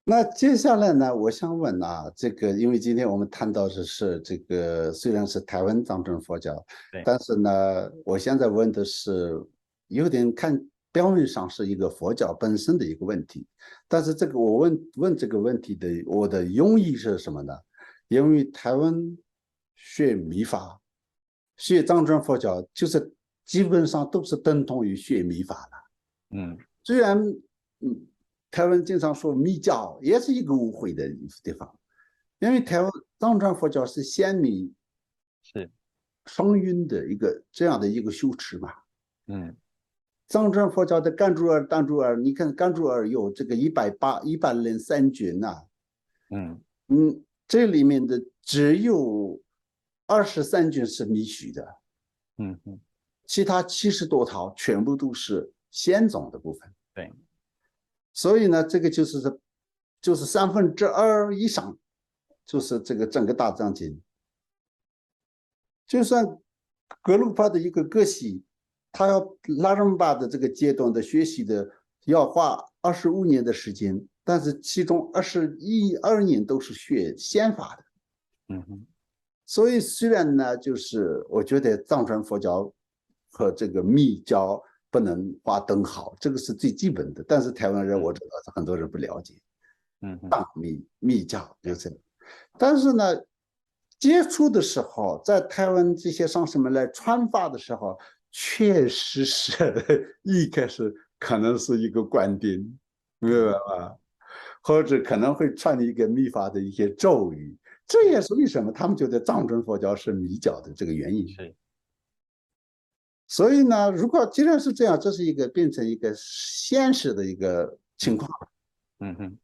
那接下来呢，我想问啊，这个因为今天我们谈到的是这个虽然是台湾藏传佛教，但是呢，我现在问的是有点看表面上是一个佛教本身的一个问题，但是这个我问这个问题的我的用意是什么呢？因为台湾学密法、学藏传佛教，就是基本上都是等同于学密法的。虽然台湾经常说密教，也是一个误会的地方，因为台湾藏传佛教是先密双运的这样的一个修持嘛。藏传佛教的甘珠尔、丹珠尔，你看甘珠尔有这个103卷呐。这里面的只有23卷是密续的。其他70多套全部都是先总的部分。所以呢，这个就是2/3以上，就是这个整个大藏经。就算格鲁帕的一个格西，他要拉仁巴的这个阶段的学习的，要花25年的时间，但是其中21、22年都是学先法的。所以虽然呢，就是我觉得藏传佛教和这个密教不能划等号，这个是最基本的。但是台湾人我知道是很多人不了解，藏密教就是。但是呢，接触的时候，在台湾这些上师们来传法的时候，确实是一开始可能是一个观点，明白吗？或者可能会传一个密法的一些咒语，这也是为什么他们觉得藏传佛教是密教的这个原因。所以呢，如果既然是这样，这是变成一个现实的一个情况。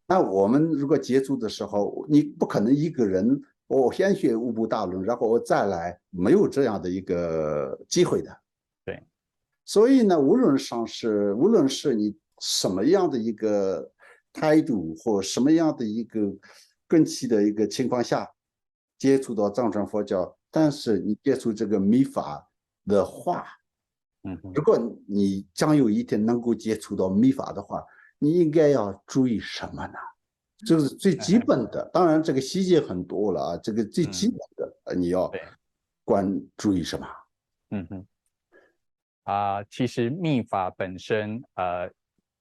那我们如果接触的时候，你不可能一个人我先学五部大论，然后我再来，没有这样的一个机会的。所以呢，无论是你什么样的一个态度或什么样的一个根器的一个情况下接触到藏传佛教，但是你接触这个密法的话，如果你将有一天能够接触到密法的话，你应该要注意什么呢？就是最基本的，当然这个细节很多了啊，这个最基本的你要注意什么？其实密法本身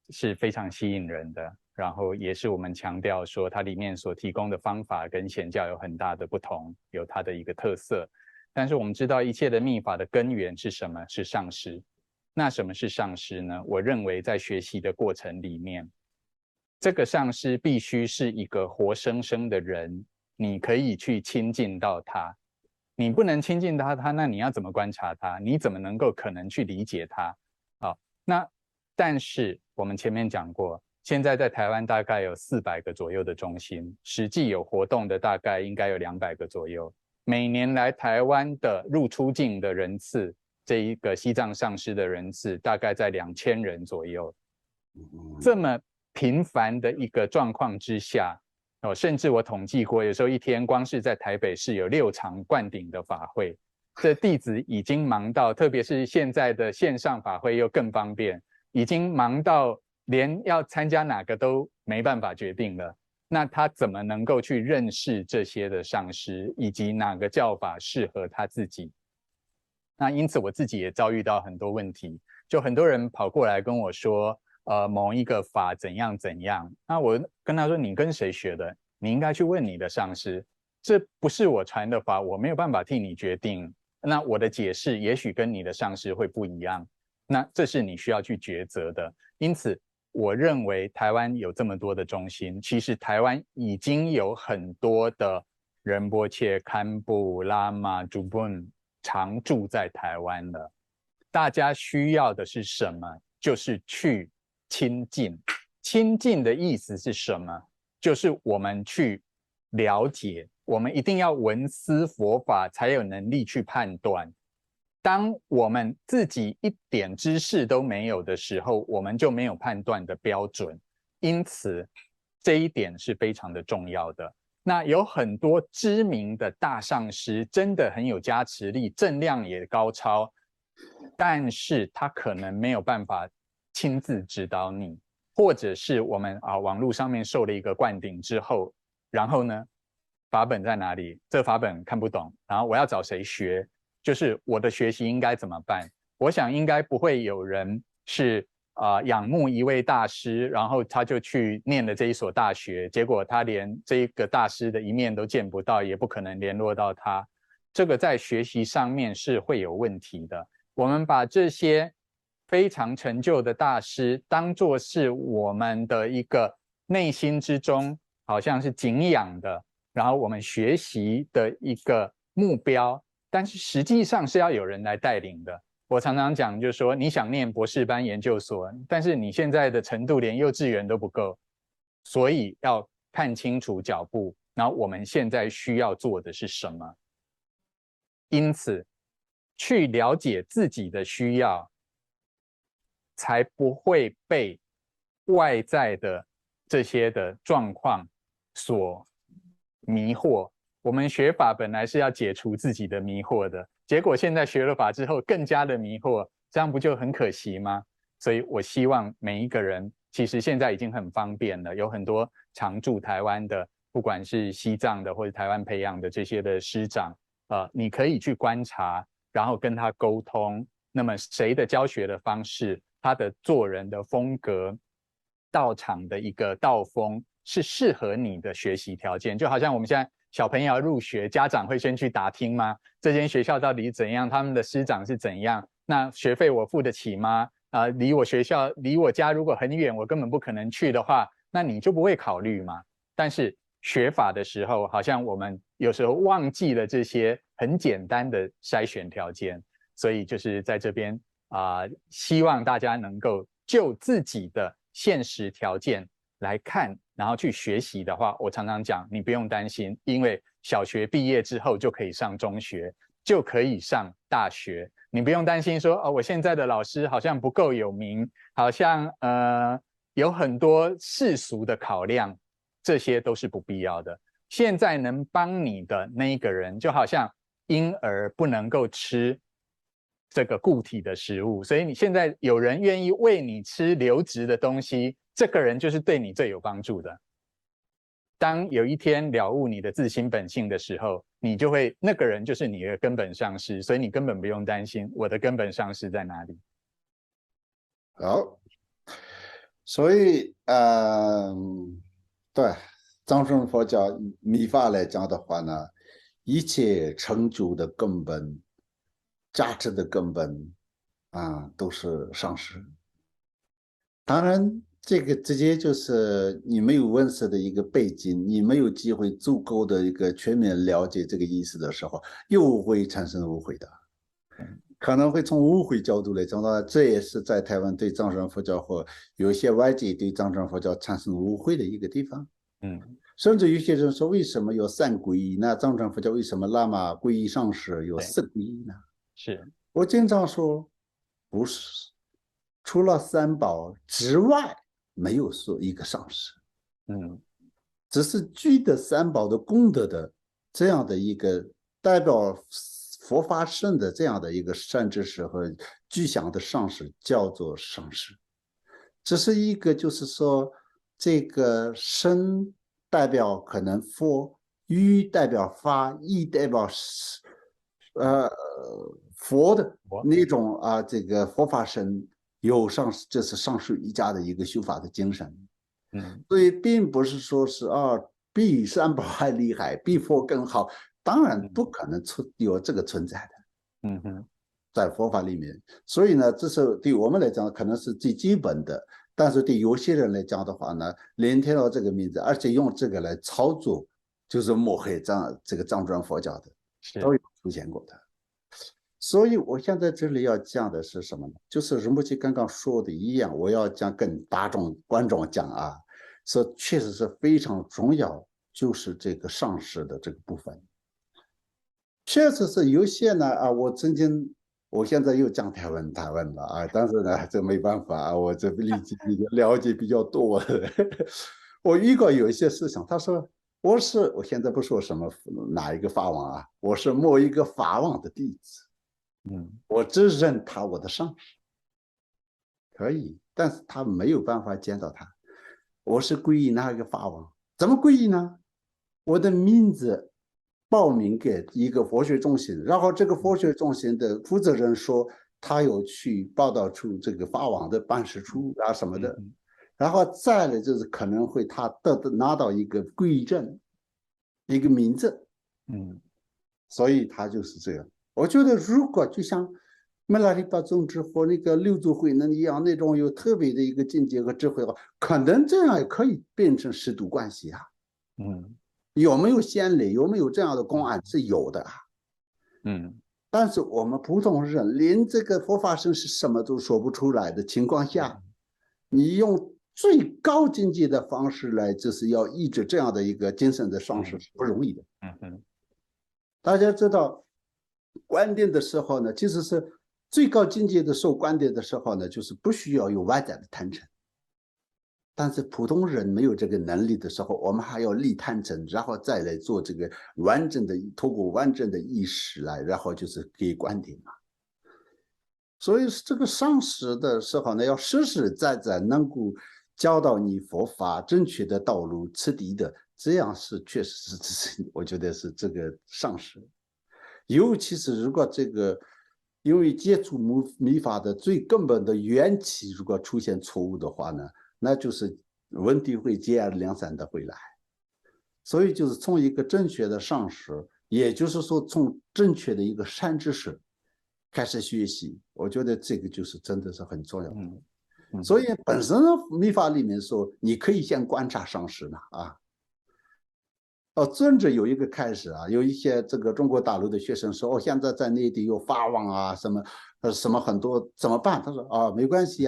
是非常吸引人的，然后也是我们强调说它里面所提供的方法跟显教有很大的不同，有它的一个特色。但是我们知道一切的密法的根源是什么？是上师。那什么是上师呢？我认为在学习的过程里面，这个上师必须是一个活生生的人，你可以去亲近到他。你不能亲近到他，那你要怎么观察他？你怎么能够可能去理解他？好，那但是我们前面讲过，现在在台湾大概有400个左右的中心，实际有活动的大概应该有200个左右。每年来台湾的入出境的人次，这一个西藏上师的人次大概在2000人左右。这么频繁的一个状况之下，甚至我统计过，有时候一天光是在台北市有6场灌顶的法会，这弟子已经忙到，特别是现在的线上法会又更方便，已经忙到连要参加哪个都没办法决定了。那他怎么能够去认识这些的上师，以及哪个教法适合他自己？那因此我自己也遭遇到很多问题，就很多人跑过来跟我说，某一个法怎样怎样。那我跟他说，你跟谁学的？你应该去问你的上师，这不是我传的法，我没有办法替你决定。那我的解释也许跟你的上师会不一样，那这是你需要去抉择的。因此，我认为台湾有这么多的中心，其实台湾已经有很多的仁波切、堪布、拉玛、祖本常住在台湾了。大家需要的是什么？就是去亲近。亲近的意思是什么？就是我们去了解，我们一定要闻思佛法，才有能力去判断。当我们自己一点知识都没有的时候，我们就没有判断的标准。因此，这一点是非常的重要的。那有很多知名的大上师，真的很有加持力，正量也高超，但是他可能没有办法亲自指导你，或者是我们网络上面受了一个灌顶之后，然后呢，法本在哪里？这法本看不懂，然后我要找谁学？就是我的学习应该怎么办？我想应该不会有人是仰慕一位大师，然后他就去念了这一所大学，结果他连这一个大师的一面都见不到，也不可能联络到他。这个在学习上面是会有问题的。我们把这些非常成就的大师当作是我们的一个内心之中好像是敬仰的，然后我们学习的一个目标。但是实际上是要有人来带领的。我常常讲，就是说你想念博士班研究所，但是你现在的程度连幼稚园都不够，所以要看清楚脚步，然后我们现在需要做的是什么。因此，去了解自己的需要，才不会被外在的这些的状况所迷惑。我们学法本来是要解除自己的迷惑的，结果现在学了法之后更加的迷惑，这样不就很可惜吗？所以我希望每一个人，其实现在已经很方便了，有很多常驻台湾的，不管是西藏的或者台湾培养的这些的师长，你可以去观察，然后跟他沟通。那么谁的教学的方式，他的做人的风格，道场的一个道风是适合你的学习条件。就好像我们现在小朋友要入学，家长会先去打听吗？这间学校到底怎样？他们的师长是怎样？那学费我付得起吗？离我学校、离我家如果很远，我根本不可能去的话，那你就不会考虑嘛。但是学法的时候，好像我们有时候忘记了这些很简单的筛选条件，所以就是在这边希望大家能够就自己的现实条件来看，然后去学习的话，我常常讲，你不用担心，因为小学毕业之后就可以上中学，就可以上大学，你不用担心说，我现在的老师好像不够有名，好像有很多世俗的考量，这些都是不必要的。现在能帮你的那一个人，就好像婴儿不能够吃这个固体的食物，所以你现在有人愿意喂你吃流质的东西，这个人就是对你最有帮助的。当有一天了悟你的自心本性的时候，你就会那个人就是你的根本上师，所以你根本不用担心我的根本上师在哪里。好，所以对藏传佛教密法来讲的话呢，一切成就的根本、价值的根本都是上师。当然，这个直接就是你没有问世的一个背景，你没有机会足够的一个全面了解这个意思的时候，又会产生误会的。可能会从误会角度来讲到，这也是在台湾对藏传佛教或有一些外界对藏传佛教产生误会的一个地方。甚至有些人说，为什么有三皈依？那藏传佛教为什么喇嘛皈依上师有四皈依呢？是，我经常说，不是，除了三宝之外，没有说一个上师。只是具的三宝的功德的这样的一个代表佛法圣的这样的一个善知识和具象的上师，叫做上师。这是一个就是说，这个身代表可能佛，语代表法，意代表佛的那种这个佛法身有上，这是上师瑜伽的一个修法的精神。所以并不是说是比三宝还厉害，比佛更好，当然不可能有这个存在的。在佛法里面，所以呢，这是对我们来讲可能是最基本的，但是对有些人来讲的话呢，连听到这个名字，而且用这个来操作，就是抹黑这个藏传佛教的，都有出现过的。所以我现在这里要讲的是什么呢？就是仁波切刚刚说的一样，我要讲跟大众观众讲说确实是非常重要，就是这个上师的这个部分。确实是有些呢我现在又讲台湾了但是呢这没办法我这了解比较多我遇过有一些事情，他说我现在不说什么哪一个法王我是某一个法王的弟子，我只认他我的上师，可以，但是他没有办法见到他。我是皈依哪一个法王？怎么皈依呢？我的名字报名给一个佛学中心，然后这个佛学中心的负责人说他有去报道出这个法王的办事处什么的，然后再来就是可能会他拿到一个皈依证，一个名字，所以他就是这样。我觉得如果就像梅拉里巴宗之或那个六祖慧能一样，那种有特别的一个境界和智慧可能这样也可以变成师徒关系有没有先例？有没有这样的公案？是有的但是我们普通人连这个佛法僧是什么都说不出来的情况下，你用最高境界的方式来，就是要抑制这样的一个精神的上师是不容易的。大家知道观点的时候呢，其实是最高境界的受观点的时候呢，就是不需要有外在的贪嗔。但是普通人没有这个能力的时候，我们还要立贪嗔，然后再来做这个透过完整的意识来，然后就是给观点所以这个上师的时候呢，要实实在在能够教导你佛法正确的道路，次第的，这样是确实是我觉得是这个上师。尤其是如果这个因为接触密法的最根本的缘起如果出现错误的话呢，那就是问题会接二连三的回来。所以就是从一个正确的上师，也就是说从正确的一个善知识开始学习，我觉得这个就是真的是很重要的。所以本身密法里面说，你可以先观察上师尊者有一个开始有一些这个中国大陆的学生说，现在在内地有法王什么很多怎么办？他说没关系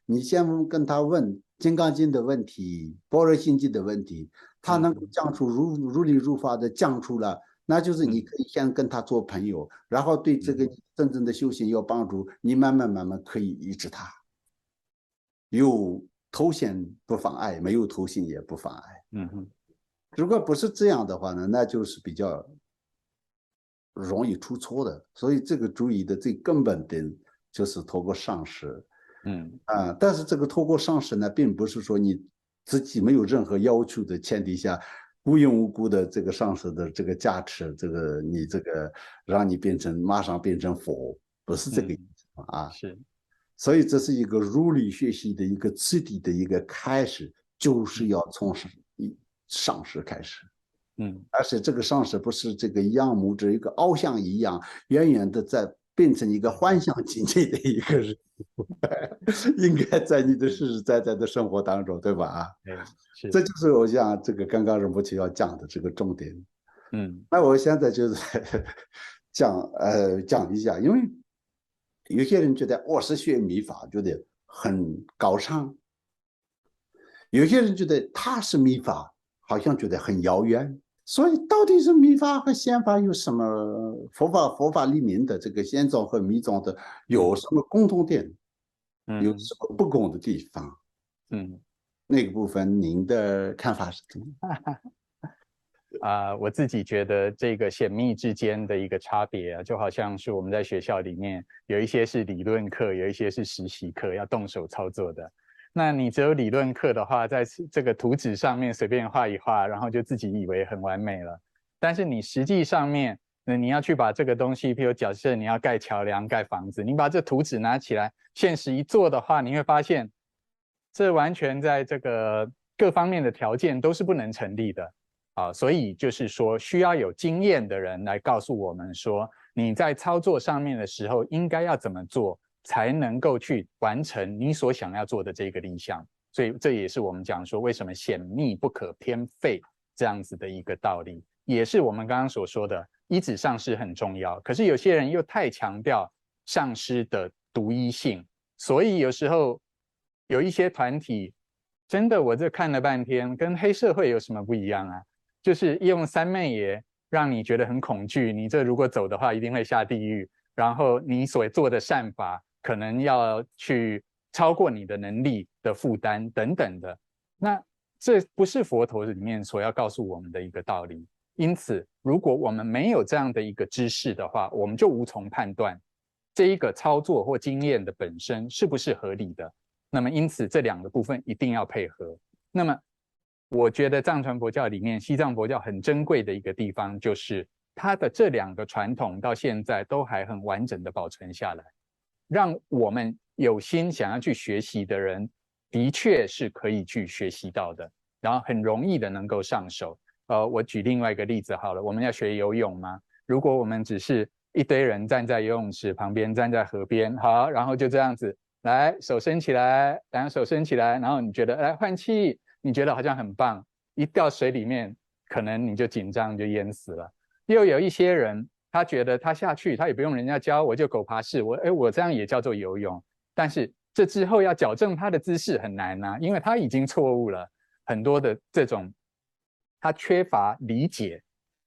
你先跟他问《金刚经》的问题、《般若心经》的问题，他能够讲出如理如法的讲出了，那就是你可以先跟他做朋友，然后对这个真正的修行有帮助，你慢慢可以医治他。有头衔不妨碍，没有头衔也不妨碍。如果不是这样的话呢，那就是比较容易出错的。所以这个注意的最根本的就是透过上师。但是这个透过上师呢，并不是说你自己没有任何要求的前提下，无缘无故的这个上师的这个加持，你让你马上变成佛，不是这个意思是。所以这是一个如理学习的一个次第的一个开始，就是要从上师开始。而且这个上师不是这个仰慕着一个偶像一样，远远的在变成一个幻想境界的一个人，应该在你的实实在在的生活当中，对吧？啊，是，这就是我想这个刚刚仁波切要讲的这个重点。那我现在就是讲一下，因为有些人觉得我是学密法，觉得很高尚；有些人觉得他是密法，好像觉得很遥远。所以到底是密法和显法有什么佛法里面的这个显宗和密宗的有什么共同点？有什么不共的地方？那个部分您的看法是怎么样？我自己觉得这个显密之间的一个差别啊，就好像是我们在学校里面有一些是理论课，有一些是实习课，要动手操作的。那你只有理论课的话，在这个图纸上面随便画一画，然后就自己以为很完美了。但是你实际上面，你要去把这个东西，譬如假设你要盖桥梁、盖房子，你把这图纸拿起来，现实一做的话，你会发现，这完全在这个各方面的条件都是不能成立的。所以就是说，需要有经验的人来告诉我们说，你在操作上面的时候应该要怎么做，才能够去完成你所想要做的这个理想。所以这也是我们讲说，为什么显密不可偏废这样子的一个道理，也是我们刚刚所说的依止上师很重要。可是有些人又太强调上师的独一性，所以有时候有一些团体，真的我这看了半天，跟黑社会有什么不一样啊？就是用三昧耶让你觉得很恐惧，你这如果走的话一定会下地狱，然后你所做的善法可能要去超过你的能力的负担等等的，那这不是佛陀里面所要告诉我们的一个道理。因此如果我们没有这样的一个知识的话，我们就无从判断这一个操作或经验的本身是不是合理的。那么因此这两个部分一定要配合。那么我觉得藏传佛教里面西藏佛教很珍贵的一个地方，就是它的这两个传统到现在都还很完整的保存下来，让我们有心想要去学习的人的确是可以去学习到的，然后很容易的能够上手。我举另外一个例子好了，我们要学游泳吗？如果我们只是一堆人站在游泳池旁边，站在河边，好，然后就这样子，来手伸起来，两手伸起来，然后你觉得来换气，你觉得好像很棒，一掉水里面，可能你就紧张就淹死了。又有一些人，他觉得他下去，他也不用人家教，我就狗爬式，我这样也叫做游泳。但是这之后要矫正他的姿势很难啊，因为他已经错误了很多的这种，他缺乏理解。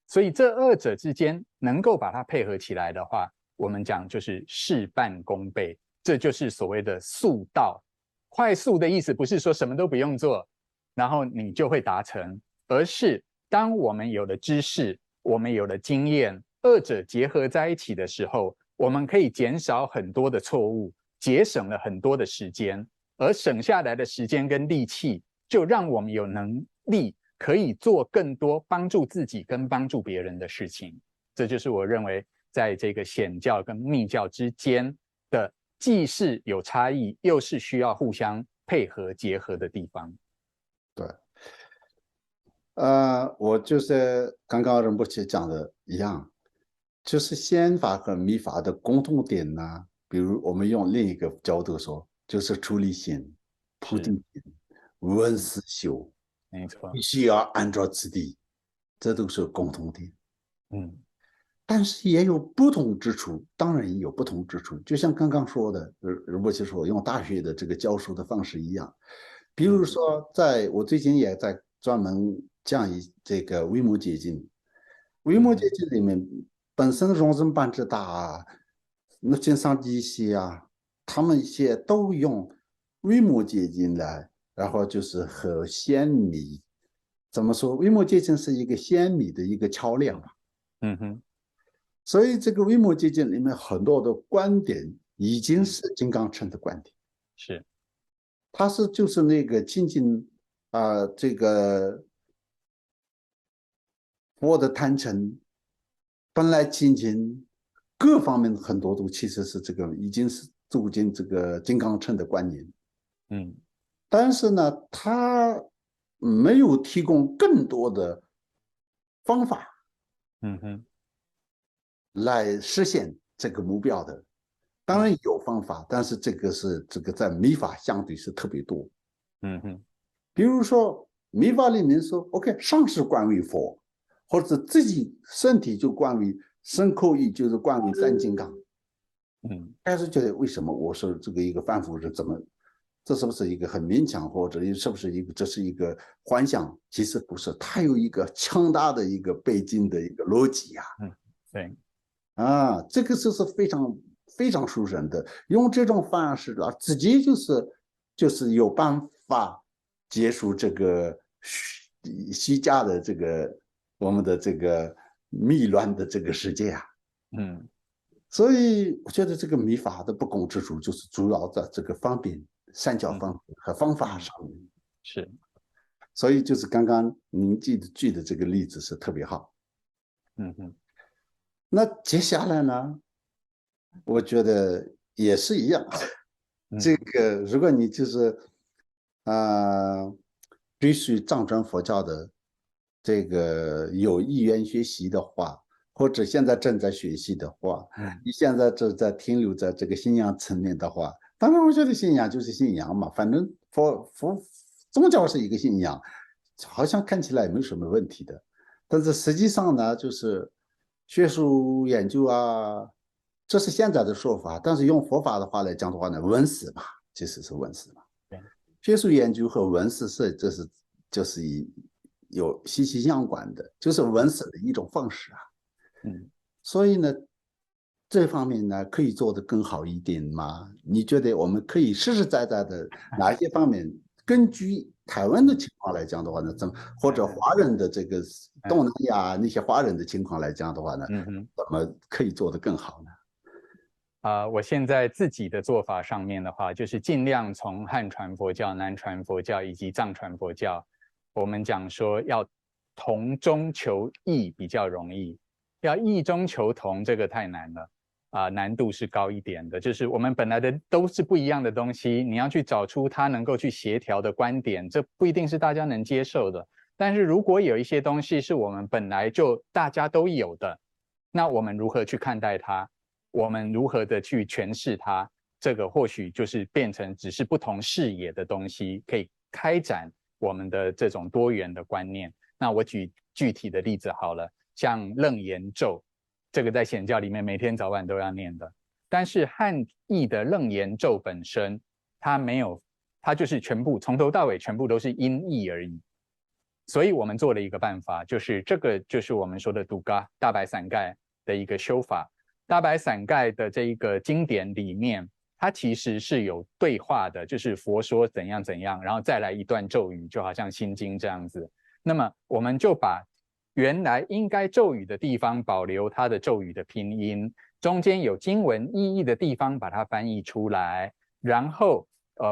所以这二者之间能够把它配合起来的话，我们讲就是事半功倍，这就是所谓的速道。快速的意思不是说什么都不用做，然后你就会达成，而是当我们有了知识，我们有了经验，二者结合在一起的时候，我们可以减少很多的错误，节省了很多的时间，而省下来的时间跟力气，就让我们有能力可以做更多帮助自己跟帮助别人的事情。这就是我认为在这个显教跟密教之间的既是有差异，又是需要互相配合结合的地方。对，我就是刚刚仁波切讲的一样，就是显法和密法的共同点呢。比如我们用另一个角度说，就是出离心、菩提心、无闻思修，没错，必须要按照此地，这都是共同点。但是也有不同之处，当然也有不同之处。就像刚刚说的，仁波切说用大学的这个教授的方式一样。比如说，我最近也在专门讲这个维摩诘经，维摩诘经里面本身容忍班智达啊，那经上一些啊，他们一些都用维摩诘经来，然后就是和显密，怎么说？维摩诘经是一个显密的一个桥梁嘛。所以这个维摩诘经里面很多的观点已经是金刚乘的观点，是，它是就是那个亲近这个佛的坛城，本来亲近各方面很多都其实是这个已经是走进这个金刚乘的观念，但是呢，它没有提供更多的方法嗯哼，来实现这个目标的。当然有方法，但是这个在密法相对是特别多。嗯哼，比如说密法里面说 ，OK， 上师观为佛，或者自己身体就观为身口意，就是观为三金刚。但是觉得为什么我说这个一个凡夫是怎么，这是不是一个很勉强，或者是不是这是一个幻想？其实不是，它有一个强大的一个背景的一个逻辑啊。对，啊，这个就是非常殊胜的，用这种方式啊，直接就是有办法结束这个虚假的这个我们的这个迷乱的这个世界啊。所以我觉得这个密法的不公之处，就是主要在这个方便、善巧方便和方法上面。是，所以就是刚刚您举的这个例子是特别好。那接下来呢，我觉得也是一样。这个如果你就是必须藏传佛教的这个有意愿学习的话，或者现在正在学习的话，你现在正在停留在这个信仰层面的话，当然我觉得信仰就是信仰嘛，反正宗教是一个信仰，好像看起来也没什么问题的。但是实际上呢，就是学术研究啊，这是现在的说法。但是用佛法的话来讲的话呢，文史嘛，其实是文史嘛。学术研究和文史就是有息息相关的，就是文史的一种方式啊。所以呢，这方面呢可以做得更好一点吗？你觉得我们可以实实在在的哪些方面，根据台湾的情况来讲的话呢，或者华人的这个东南亚那些华人的情况来讲的话呢，怎么可以做得更好呢？我现在自己的做法上面的话，就是尽量从汉传佛教、南传佛教以及藏传佛教，我们讲说要同中求异比较容易，要异中求同这个太难了难度是高一点的。就是我们本来的都是不一样的东西，你要去找出它能够去协调的观点，这不一定是大家能接受的。但是如果有一些东西是我们本来就大家都有的，那我们如何去看待它？我们如何的去诠释它？这个或许就是变成只是不同视野的东西，可以开展我们的这种多元的观念。那我举具体的例子好了，像楞严咒，这个在显教里面每天早晚都要念的。但是汉译的楞严咒本身，它没有，它就是全部从头到尾全部都是音译而已。所以我们做了一个办法，就是这个就是我们说的杜嘎大白伞盖的一个修法。大白伞盖的这一个经典里面，它其实是有对话的，就是佛说怎样怎样，然后再来一段咒语，就好像心经这样子。那么我们就把原来应该咒语的地方保留它的咒语的拼音，中间有经文意义的地方把它翻译出来，然后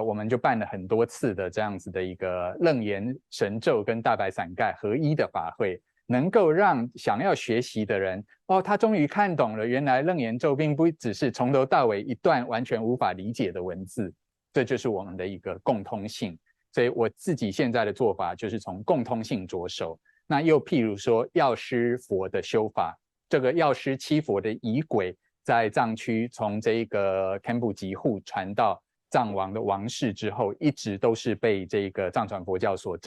我们就办了很多次的这样子的一个楞严神咒跟大白伞盖合一的法会。能够让想要学习的人他终于看懂了，原来楞严咒并不只是从头到尾一段完全无法理解的文字，这就是我们的一个共通性。所以我自己现在的做法就是从共通性着手。那又譬如说药师佛的修法，这个药师七佛的仪轨在藏区从这个堪布吉护传到藏王的王室之后，一直都是被这个藏传佛教所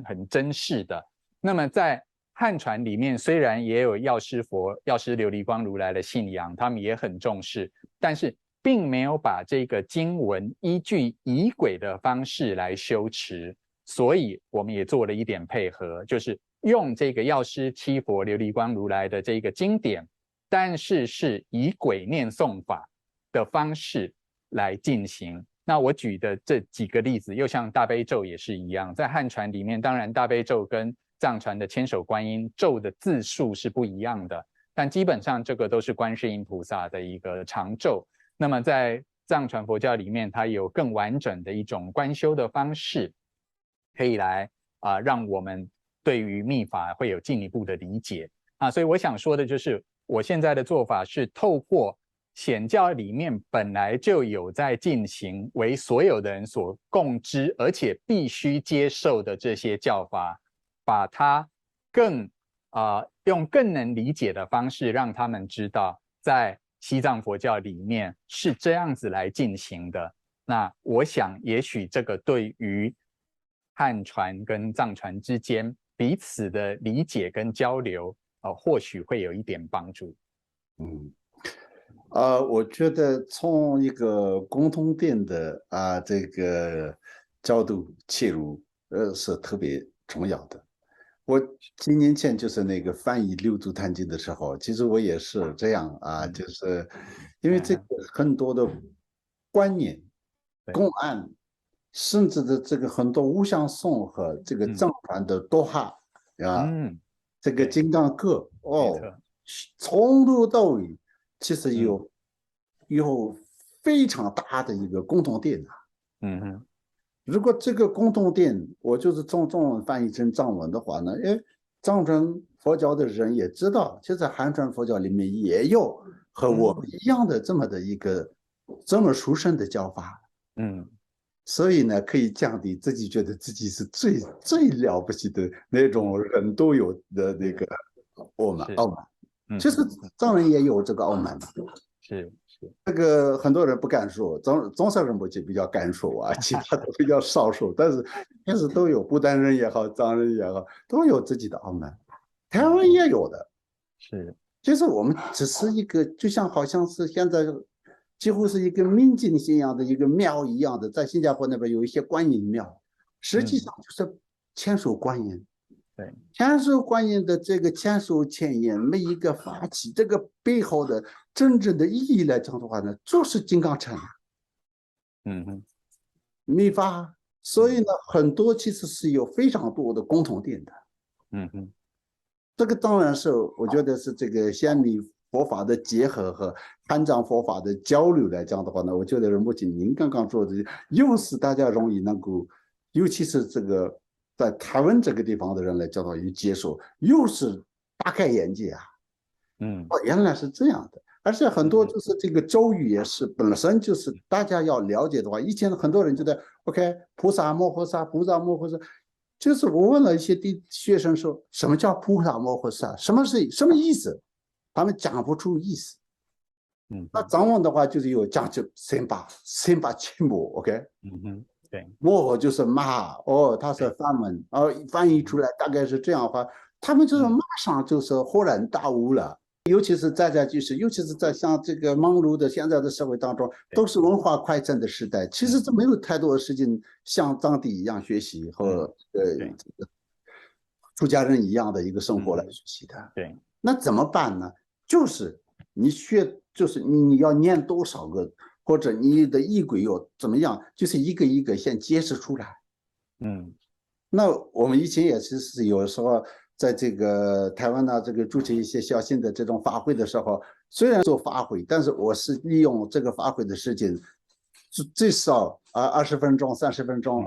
很珍视的。那么在汉传里面虽然也有药师佛、药师琉璃光如来的信仰，他们也很重视，但是并没有把这个经文依据仪轨的方式来修持，所以我们也做了一点配合，就是用这个药师七佛琉璃光如来的这个经典，但是是以轨念诵法的方式来进行。那我举的这几个例子，又像大悲咒也是一样，在汉传里面，当然大悲咒跟藏传的千手观音咒的字数是不一样的，但基本上这个都是观世音菩萨的一个长咒。那么在藏传佛教里面，它有更完整的一种观修的方式，可以来让我们对于密法会有进一步的理解所以我想说的就是，我现在的做法是透过显教里面本来就有在进行，为所有的人所共知，而且必须接受的这些教法，把它更用更能理解的方式让他们知道，在西藏佛教里面是这样子来进行的。那我想，也许这个对于汉传跟藏传之间彼此的理解跟交流，或许会有一点帮助。我觉得从一个共同点的这个角度切入，是特别重要的。我几年前就是那个翻译《六祖坛经》的时候，其实我也是这样就是因为这个很多的观念、公案，甚至的这个很多无相颂和这个藏传的多哈这个金刚课从头到尾其实有非常大的一个共同点如果这个共同点，我就是从中文翻译成藏文的话呢，藏传佛教的人也知道，其实汉传佛教里面也有和我们一样的这么的一个这么殊胜的教法，所以呢，可以降低自己觉得自己是最了不起的那种人都有的那个傲慢，其实藏人也有这个傲慢的，是。这个很多人不敢说，宗萨仁波切比较敢说其他的比较少说，但是都有，不丹人也好，藏人也好，都有自己的傲慢，台湾也有的，是，就是我们只是一个，就像好像是现在几乎是一个民间信仰的一个庙一样的，在新加坡那边有一些观音庙，实际上就是千手观音。对，千手观音的这个千手千眼，每一个发起这个背后的真正的意义来讲的话呢，就是金刚禅密法，所以呢，很多其实是有非常多的共同点的。这个当然是我觉得是这个先密佛法的结合和汉藏佛法的交流来讲的话呢，我觉得目前您刚刚说的，又是大家容易能够，尤其是这个在台湾这个地方的人来讲到有接受，又是大开眼界原来是这样的。而且很多就是这个咒语也是本身就是大家要了解的话，以前很多人觉得 OK 菩萨摩诃萨，菩萨摩诃萨，就是我问了一些学生说什么叫菩萨摩诃萨，什么意思，他们讲不出意思。那藏文的话就是有讲究三把七摩 OK 对，摩诃就是马它是梵文翻译出来大概是这样的话，他们就是马上就是豁然大悟了。尤其是尤其是在像这个忙碌的现在的社会当中，都是文化快餐的时代，其实这没有太多的时间像当地一样学习和出家人一样的一个生活来学习的。对，那怎么办呢？就是你要念多少个，或者你的仪轨有怎么样，就是一个一个先揭示出来。那我们以前也是有时候在这个台湾呢，这个主持一些小型的这种法会的时候，虽然做法会，但是我是利用这个法会的时间，最少20分钟、30分钟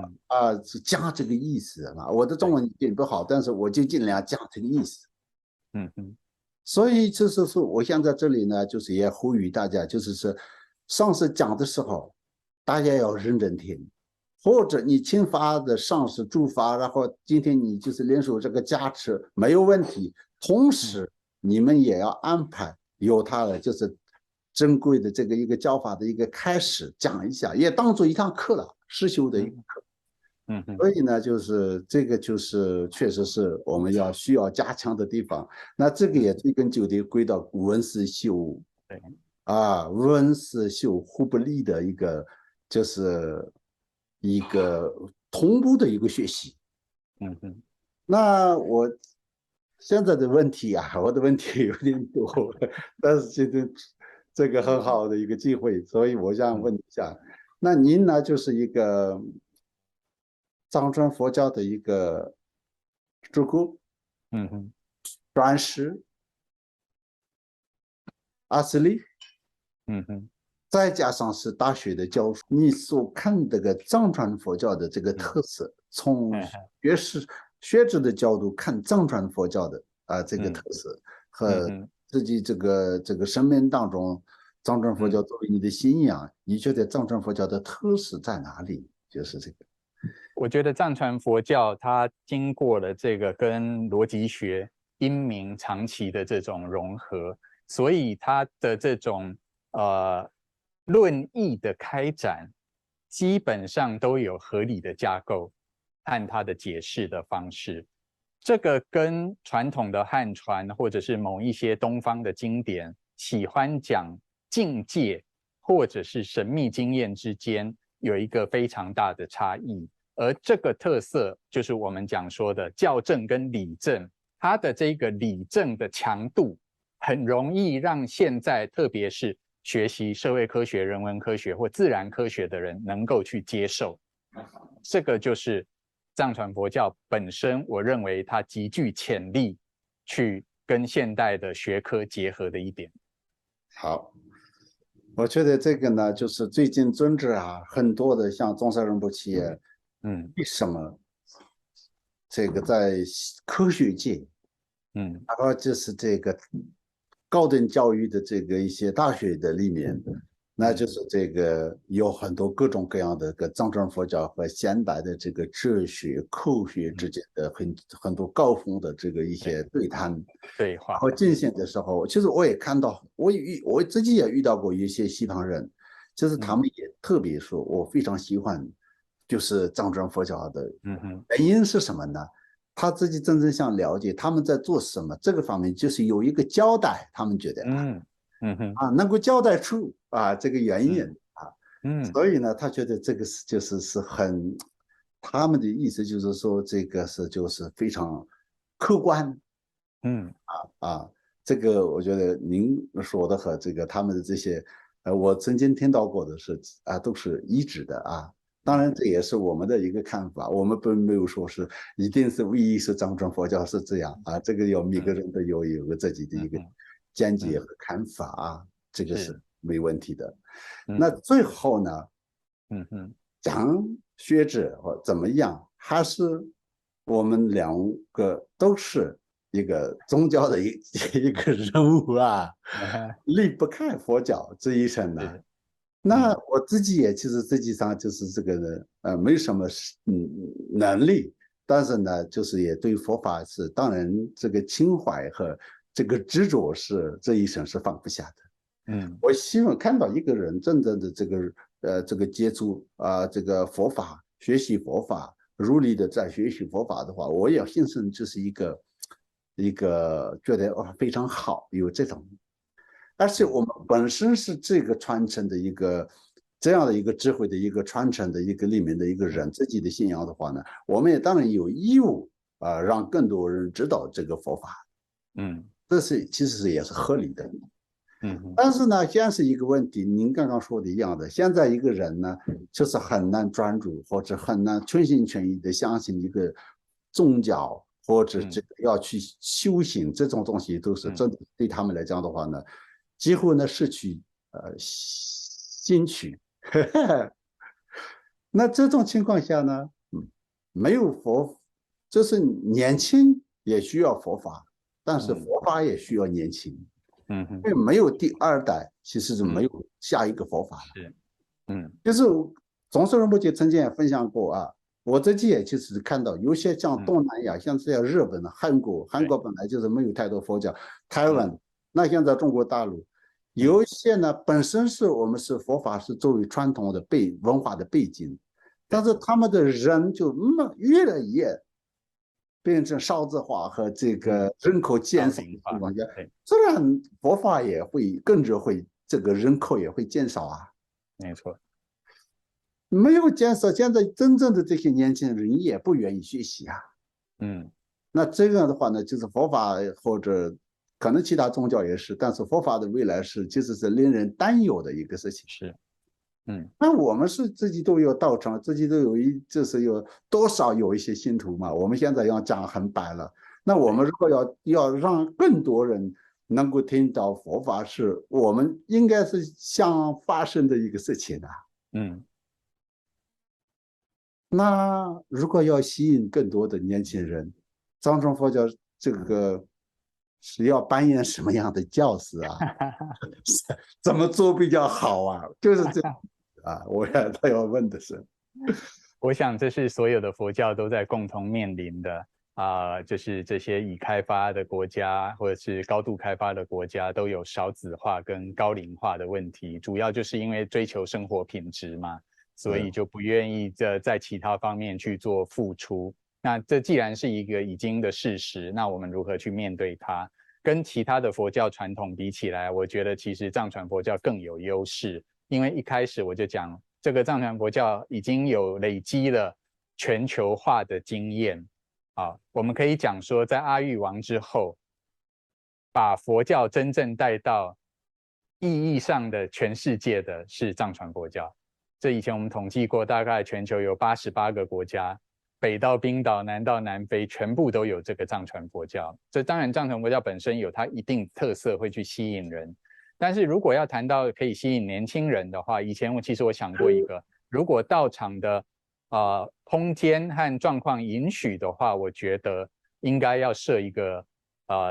讲这个意思嘛。我的中文并不好，但是我就尽量讲这个意思。所以就是说，我现在这里呢，就是也呼吁大家，就是说，上师讲的时候，大家要认真听。或者你请法的上师助法，然后今天你就是联手这个加持没有问题，同时你们也要安排有他的就是珍贵的这个一个教法的一个开始讲一下，也当做一堂课了，实修的一个课。所以呢，就是这个就是确实是我们需要加强的地方。那这个也追根究底归到文思修，文思修互不离的一个就是一个同步的一个学习。那我现在的问题我的问题有点多，但是今天这个很好的一个机会，所以我想问一下，那您呢就是一个藏传佛教的一个主顾，专师，阿斯利，再加上是大学的教授，你所看这个藏传佛教的这个特色，从学制的角度看藏传佛教的这个特色和自己这个生命当中，藏传佛教作为你的信仰，你觉得藏传佛教的特色在哪里？就是这个。我觉得藏传佛教它经过了这个跟逻辑学英明长期的这种融合，所以它的这种论议的开展，基本上都有合理的架构和它的解释的方式。这个跟传统的汉传或者是某一些东方的经典喜欢讲境界或者是神秘经验之间有一个非常大的差异。而这个特色就是我们讲说的教证跟理证，它的这个理证的强度很容易让现在特别是学习社会科学、人文科学或自然科学的人能够去接受。这个就是藏传佛教本身，我认为它极具潜力去跟现代的学科结合的一点。好，我觉得这个呢，就是最近尊者啊，很多的像中山人不起，为什么这个在科学界，然后就是这个高等教育的这个一些大学的里面，那就是这个有很多各种各样的个藏传佛教和现代的这个哲学、科学之间的很多高峰的这个一些对谈、对话和进行的时候，其实我也看到，我自己也遇到过一些西方人，就是他们也特别说，我非常喜欢，就是藏传佛教的，原因是什么呢？他自己真正想了解他们在做什么，这个方面就是有一个交代，他们觉得能够交代出这个原因所以呢，他觉得这个是很，他们的意思就是说这个就是非常客观，这个我觉得您说的和这个他们的这些，我曾经听到过的是都是一致的当然，这也是我们的一个看法，我们并没有说是一定是唯一是藏传佛教是这样这个每个人都有个自己的一个见解和看法这个是没问题的。那最后呢，讲学者或怎么样，还是我们两个都是一个宗教的一个人物离不开佛教这一生呢。那我自己也其实实际上就是这个没什么能力，但是呢，就是也对佛法是当然这个情怀和这个执着是这一生是放不下的。我希望看到一个人真正的这个接触这个佛法，学习佛法，如理的在学习佛法的话，我也心生就是一个觉得非常好，有这种。而且我们本身是这个传承的这样的一个智慧的一个传承的一个里面的一个人自己的信仰的话呢，我们也当然有义务让更多人知道这个佛法。这其实也是合理的。但是呢，现在是一个问题，您刚刚说的一样的，现在一个人呢，就是很难专注或者很难全心全意的相信一个宗教或者这个要去修行这种东西，都是真的对他们来讲的话呢，几乎呢失去兴趣。那这种情况下呢，没有就是年轻也需要佛法，但是佛法也需要年轻。因为没有第二代，其实是没有下一个佛法的。就是总是仁波切曾经也分享过我自己也其实看到有些像东南亚，像这样日本、韩国本来就是没有太多佛教，台湾，那现在中国大陆有一些呢，本身是我们是佛法是作为传统的文化的背景，但是他们的人就越来越变成少子化和这个人口减少的情况下，自然佛法也会跟着这个人口也会减少没错，没有减少，现在真正的这些年轻人也不愿意学习那这样的话呢，就是佛法或者可能其他宗教也是，但是佛法的未来其实是令人担忧的一个事情。那我们是自己都有道场，自己都就是有多少有一些信徒嘛。我们现在要讲很白了，那我们如果要让更多人能够听到佛法，是我们应该是想发生的一个事情那如果要吸引更多的年轻人，藏传佛教这个是要扮演什么样的角色怎么做比较好就是这样。他要问的是，我想这是所有的佛教都在共同面临的。就是这些已开发的国家或者是高度开发的国家都有少子化跟高龄化的问题，主要就是因为追求生活品质嘛，所以就不愿意在其他方面去做付出。那这既然是一个已经的事实，那我们如何去面对它？跟其他的佛教传统比起来，我觉得其实藏传佛教更有优势，因为一开始我就讲，这个藏传佛教已经有累积了全球化的经验。我们可以讲说，在阿育王之后，把佛教真正带到意义上的全世界的是藏传佛教。这以前我们统计过，大概全球有88个国家，北到冰岛，南到南非，全部都有这个藏传佛教。这当然，藏传佛教本身有它一定特色，会去吸引人。但是如果要谈到可以吸引年轻人的话，以前其实我想过一个，如果道场的空间和状况允许的话，我觉得应该要设一个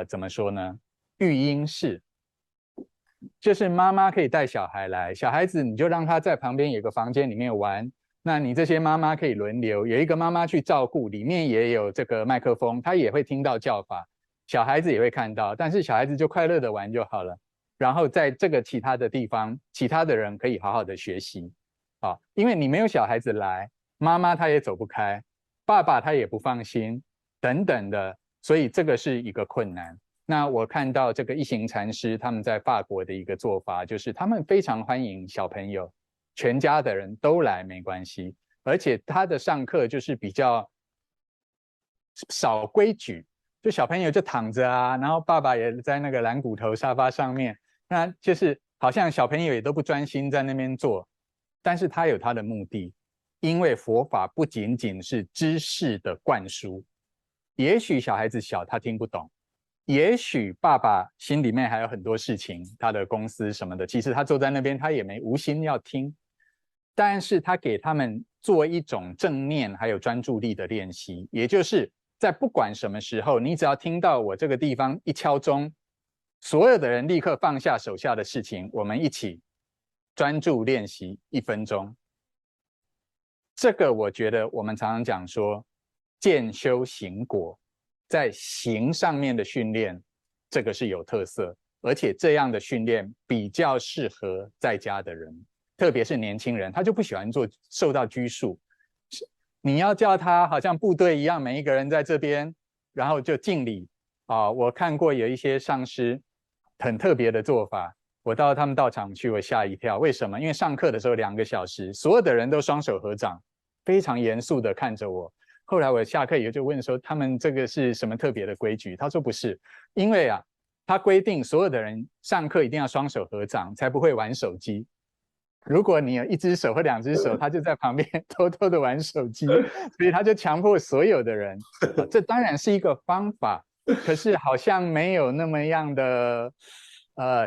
怎么说呢？育婴室，就是妈妈可以带小孩来，小孩子你就让他在旁边有个房间里面玩。那你这些妈妈可以轮流，有一个妈妈去照顾，里面也有这个麦克风，她也会听到教法，小孩子也会看到，但是小孩子就快乐的玩就好了。然后在这个其他的地方，其他的人可以好好的学习因为你没有小孩子来，妈妈她也走不开，爸爸他也不放心，等等的，所以这个是一个困难。那我看到这个一行禅师他们在法国的一个做法，就是他们非常欢迎小朋友，全家的人都来没关系，而且他的上课就是比较少规矩，就小朋友就躺着然后爸爸也在那个蓝骨头沙发上面，那就是好像小朋友也都不专心在那边做，但是他有他的目的，因为佛法不仅仅是知识的灌输，也许小孩子小他听不懂，也许爸爸心里面还有很多事情，他的公司什么的，其实他坐在那边他也没无心要听，但是他给他们做一种正念还有专注力的练习，也就是在不管什么时候，你只要听到我这个地方一敲钟，所有的人立刻放下手下的事情，我们一起专注练习1分钟。这个我觉得我们常常讲说见修行果，在行上面的训练，这个是有特色，而且这样的训练比较适合在家的人，特别是年轻人，他就不喜欢受到拘束。你要叫他好像部队一样，每一个人在这边，然后就敬礼我看过有一些上师很特别的做法，我到他们道场去，我吓一跳。为什么？因为上课的时候2个小时，所有的人都双手合掌，非常严肃的看着我。后来我下课以后就问说，他们这个是什么特别的规矩？他说不是，因为他规定所有的人上课一定要双手合掌，才不会玩手机。如果你有1只手或2只手，他就在旁边偷偷的玩手机，所以他就强迫所有的人这当然是一个方法，可是好像没有那么样的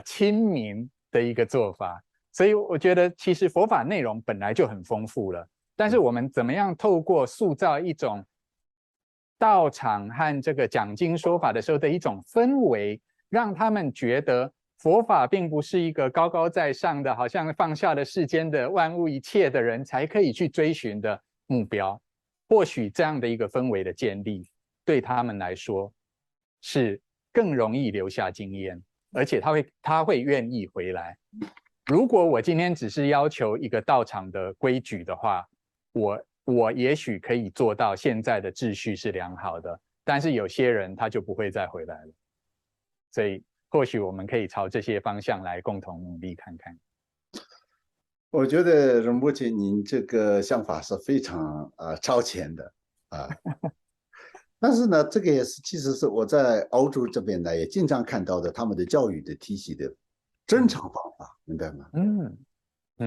亲民的一个做法。所以我觉得其实佛法内容本来就很丰富了，但是我们怎么样透过塑造一种道场和这个讲经说法的时候的一种氛围，让他们觉得佛法并不是一个高高在上的，好像放下了世间的万物一切的人才可以去追寻的目标。或许这样的一个氛围的建立，对他们来说是更容易留下经验，而且他会愿意回来。如果我今天只是要求一个道场的规矩的话，我也许可以做到现在的秩序是良好的，但是有些人他就不会再回来了。所以或许我们可以朝这些方向来共同努力看看。我觉得仁波切您这个想法是非常超前的但是呢，这个也是其实是我在欧洲这边呢也经常看到的他们的教育的体系的正常方法，明白吗？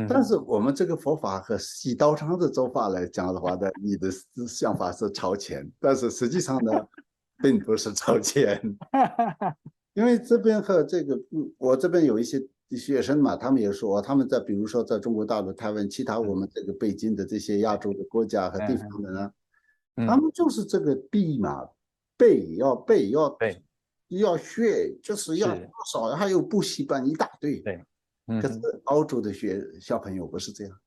但是我们这个佛法和西道场的做法来讲的话呢，你的想法是超前，但是实际上呢，并不是超前。因为这边和这个，我这边有一些学生嘛，他们也说，他们在比如说在中国大陆、台湾、其他我们这个北京的这些亚洲的国家和地方的呢，他们就是这个背嘛，要学，就是要多少，还有补习班一大堆。对。可是欧洲的小朋友不是这样，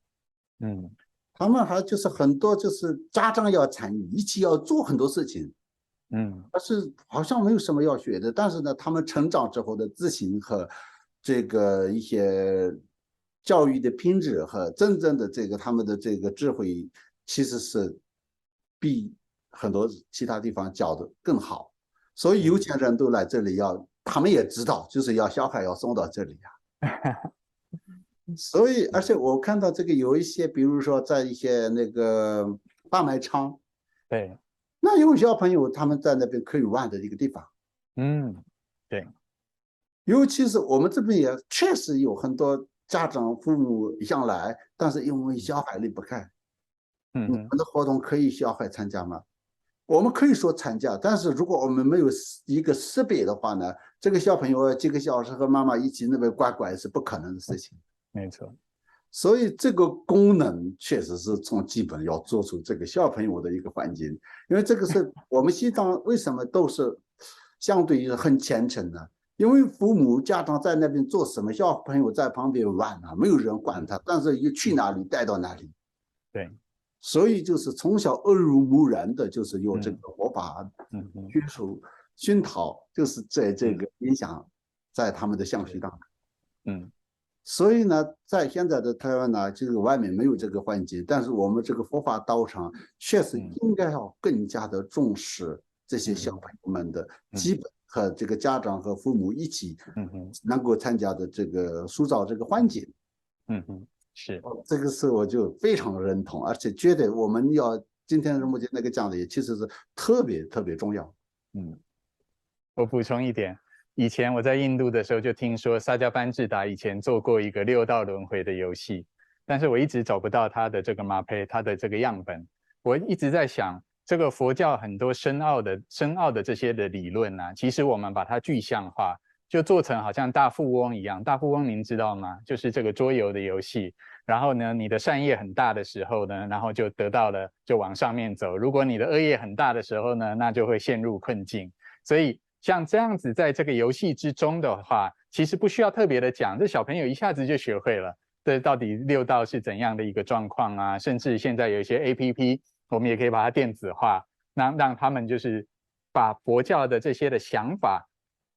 嗯，他们还就是很多就是家长要参与，一起要做很多事情，但是好像没有什么要学的。但是呢，他们成长之后的自信和这个一些教育的品质和真正的这个他们的这个智慧，其实是比很多其他地方教的更好。所以有钱人都来这里要，他们也知道，就是要小孩要送到这里呀。所以，而且我看到这个有一些，比如说在一些那个大卖场，对，那有小朋友他们在那边可以玩的一个地方。对，尤其是我们这边也确实有很多家长父母想来，但是因为小孩离不开，你们的活动可以小孩参加吗？我们可以说参加，但是如果我们没有一个识别的话呢，这个小朋友几个小时和妈妈一起那边乖乖是不可能的事情。没错。所以这个功能确实是从基本要做出这个小朋友的一个环境，因为这个是我们西藏为什么都是相对于很虔诚的，因为父母家长在那边做什么，小朋友在旁边玩啊，没有人管他，但是一去哪里带到哪里。对，所以就是从小耳濡目染的，就是有这个佛法熏熟熏陶，就是在这个影响在他们的相续当中。所以呢，在现在的台湾呢，这个外面没有这个环境，但是我们这个佛法道场确实应该要更加的重视这些小朋友们的基本和这个家长和父母一起能够参加的这个塑造这个环境。是这个是我就非常认同，而且觉得我们要今天目前那个讲的也其实是特别特别重要。我补充一点，以前我在印度的时候就听说萨迦班智达以前做过一个6道轮回的游戏，但是我一直找不到他的这个马配，他的这个样本。我一直在想，这个佛教很多深奥的这些的理论啊，其实我们把它具象化，就做成好像大富翁一样。大富翁您知道吗？就是这个桌游的游戏。然后呢，你的善业很大的时候呢，然后就得到了，就往上面走。如果你的恶业很大的时候呢，那就会陷入困境。所以像这样子，在这个游戏之中的话，其实不需要特别的讲，这小朋友一下子就学会了。这到底6道是怎样的一个状况啊？甚至现在有一些 APP， 我们也可以把它电子化，让他们就是把佛教的这些的想法，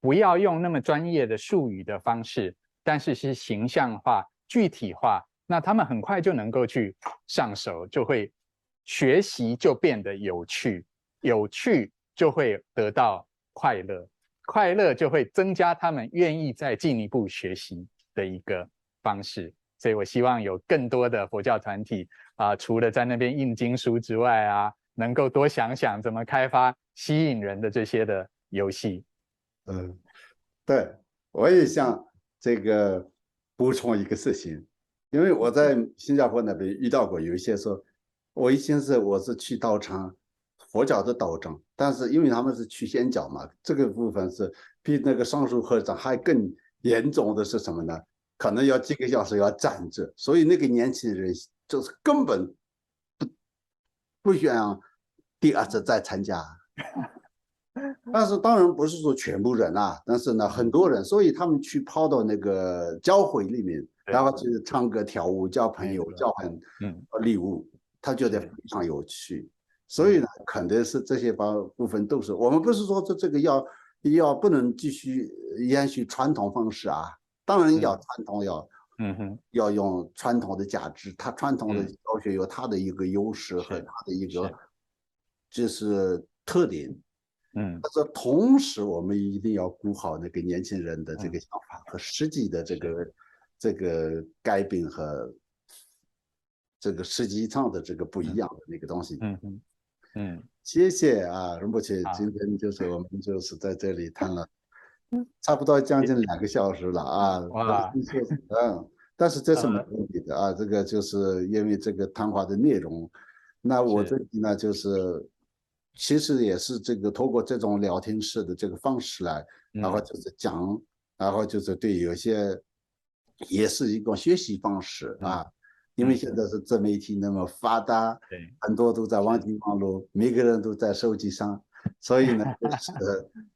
不要用那么专业的术语的方式，但是是形象化、具体化，那他们很快就能够去上手，就会学习就变得有趣，有趣就会得到快乐，快乐就会增加他们愿意再进一步学习的一个方式。所以我希望有更多的佛教团体除了在那边印经书之外啊，能够多想想怎么开发吸引人的这些的游戏。对，我也想这个补充一个事情，因为我在新加坡那边遇到过有一些说，我以前我是去道场，佛教的道场，但是因为他们是去仙教嘛，这个部分是比那个上树和尚还更严重的是什么呢？可能要几个小时要站着，所以那个年轻人就是根本不想第二次再参加。但是当然不是说全部人啊，但是呢很多人，所以他们去跑到那个教会里面，然后去唱歌跳舞、交朋友、交换礼物，他觉得非常有趣。所以呢，肯定是这些部分都是我们不是说这个要不能继续延续传统方式啊，当然要传统要用传统的价值，它传统的教学有它的一个优势和它的一个就是特点。但是同时我们一定要顾好那个年轻人的这个想法和实际的这个改变和这个实际上的这个不一样的那个东西。谢谢啊，仁波切，今天就是我们就是在这里谈了差不多将近2个小时了啊。哇，但是这是没问题的啊，这个就是因为这个谈话的内容，那我这里呢就是其实也是这个通过这种聊天式的这个方式来，然后就是讲，然后就是对有些也是一种学习方式啊，因为现在是自媒体那么发达，很多都在网际网络，每个人都在手机上，所以呢，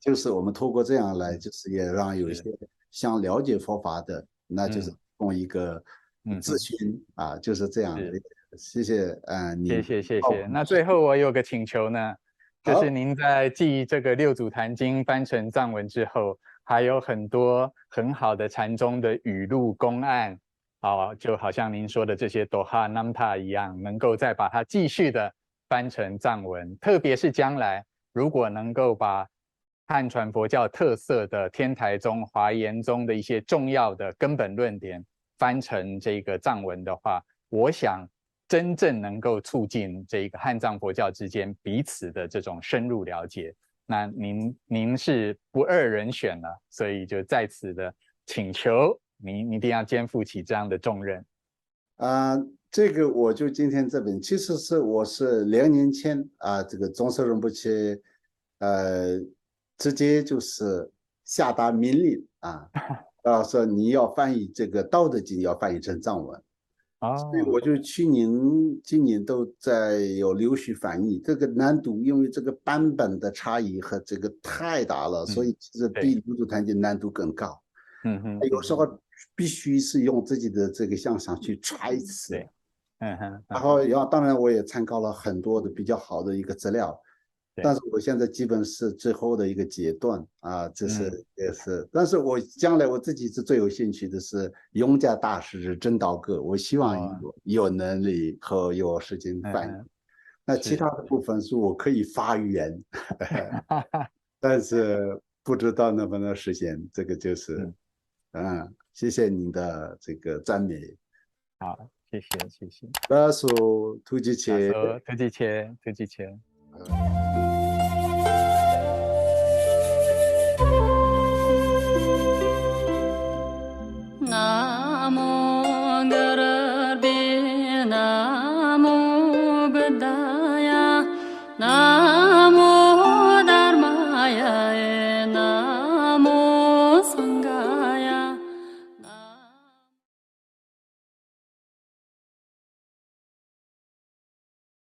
就是我们通过这样来，就是也让有一些想了解佛法的，那就是提供一个咨询啊，就是这样的。谢谢谢谢。那最后我有个请求呢，就是您在继这个六祖坛经翻成藏文之后，还有很多很好的禅宗的语录公案，就好像您说的这些 Doha Namta 一样，能够再把它继续的翻成藏文，特别是将来如果能够把汉传佛教特色的天台宗、华严宗的一些重要的根本论点翻成这个藏文的话，我想真正能够促进这个汉藏佛教之间彼此的这种深入了解。那您是不二人选了，所以就在此的请求您一定要肩负起这样的重任。这个我就今天这边，其实我是2年前这个宗摄仁波切直接就是下达命令说你要翻译这个《道德经》，要翻译成藏文。所以我就去年、今年都在有留学翻译，这个难度因为这个版本的差异和这个太大了，所以其实比六祖坛经难度更高。有时候必须是用自己的这个想象去揣测。然后当然我也参考了很多的比较好的一个资料，但是我现在基本是最后的一个阶段这是也是，但是我将来我自己是最有兴趣的是永嘉大师真道歌，我希望有能力和有时间翻译。那其他的部分是我可以发言但是不知道能不能实现，这个就是谢谢您的这个赞美。好，谢谢谢谢。大叔突击切，突击切，突击切。南无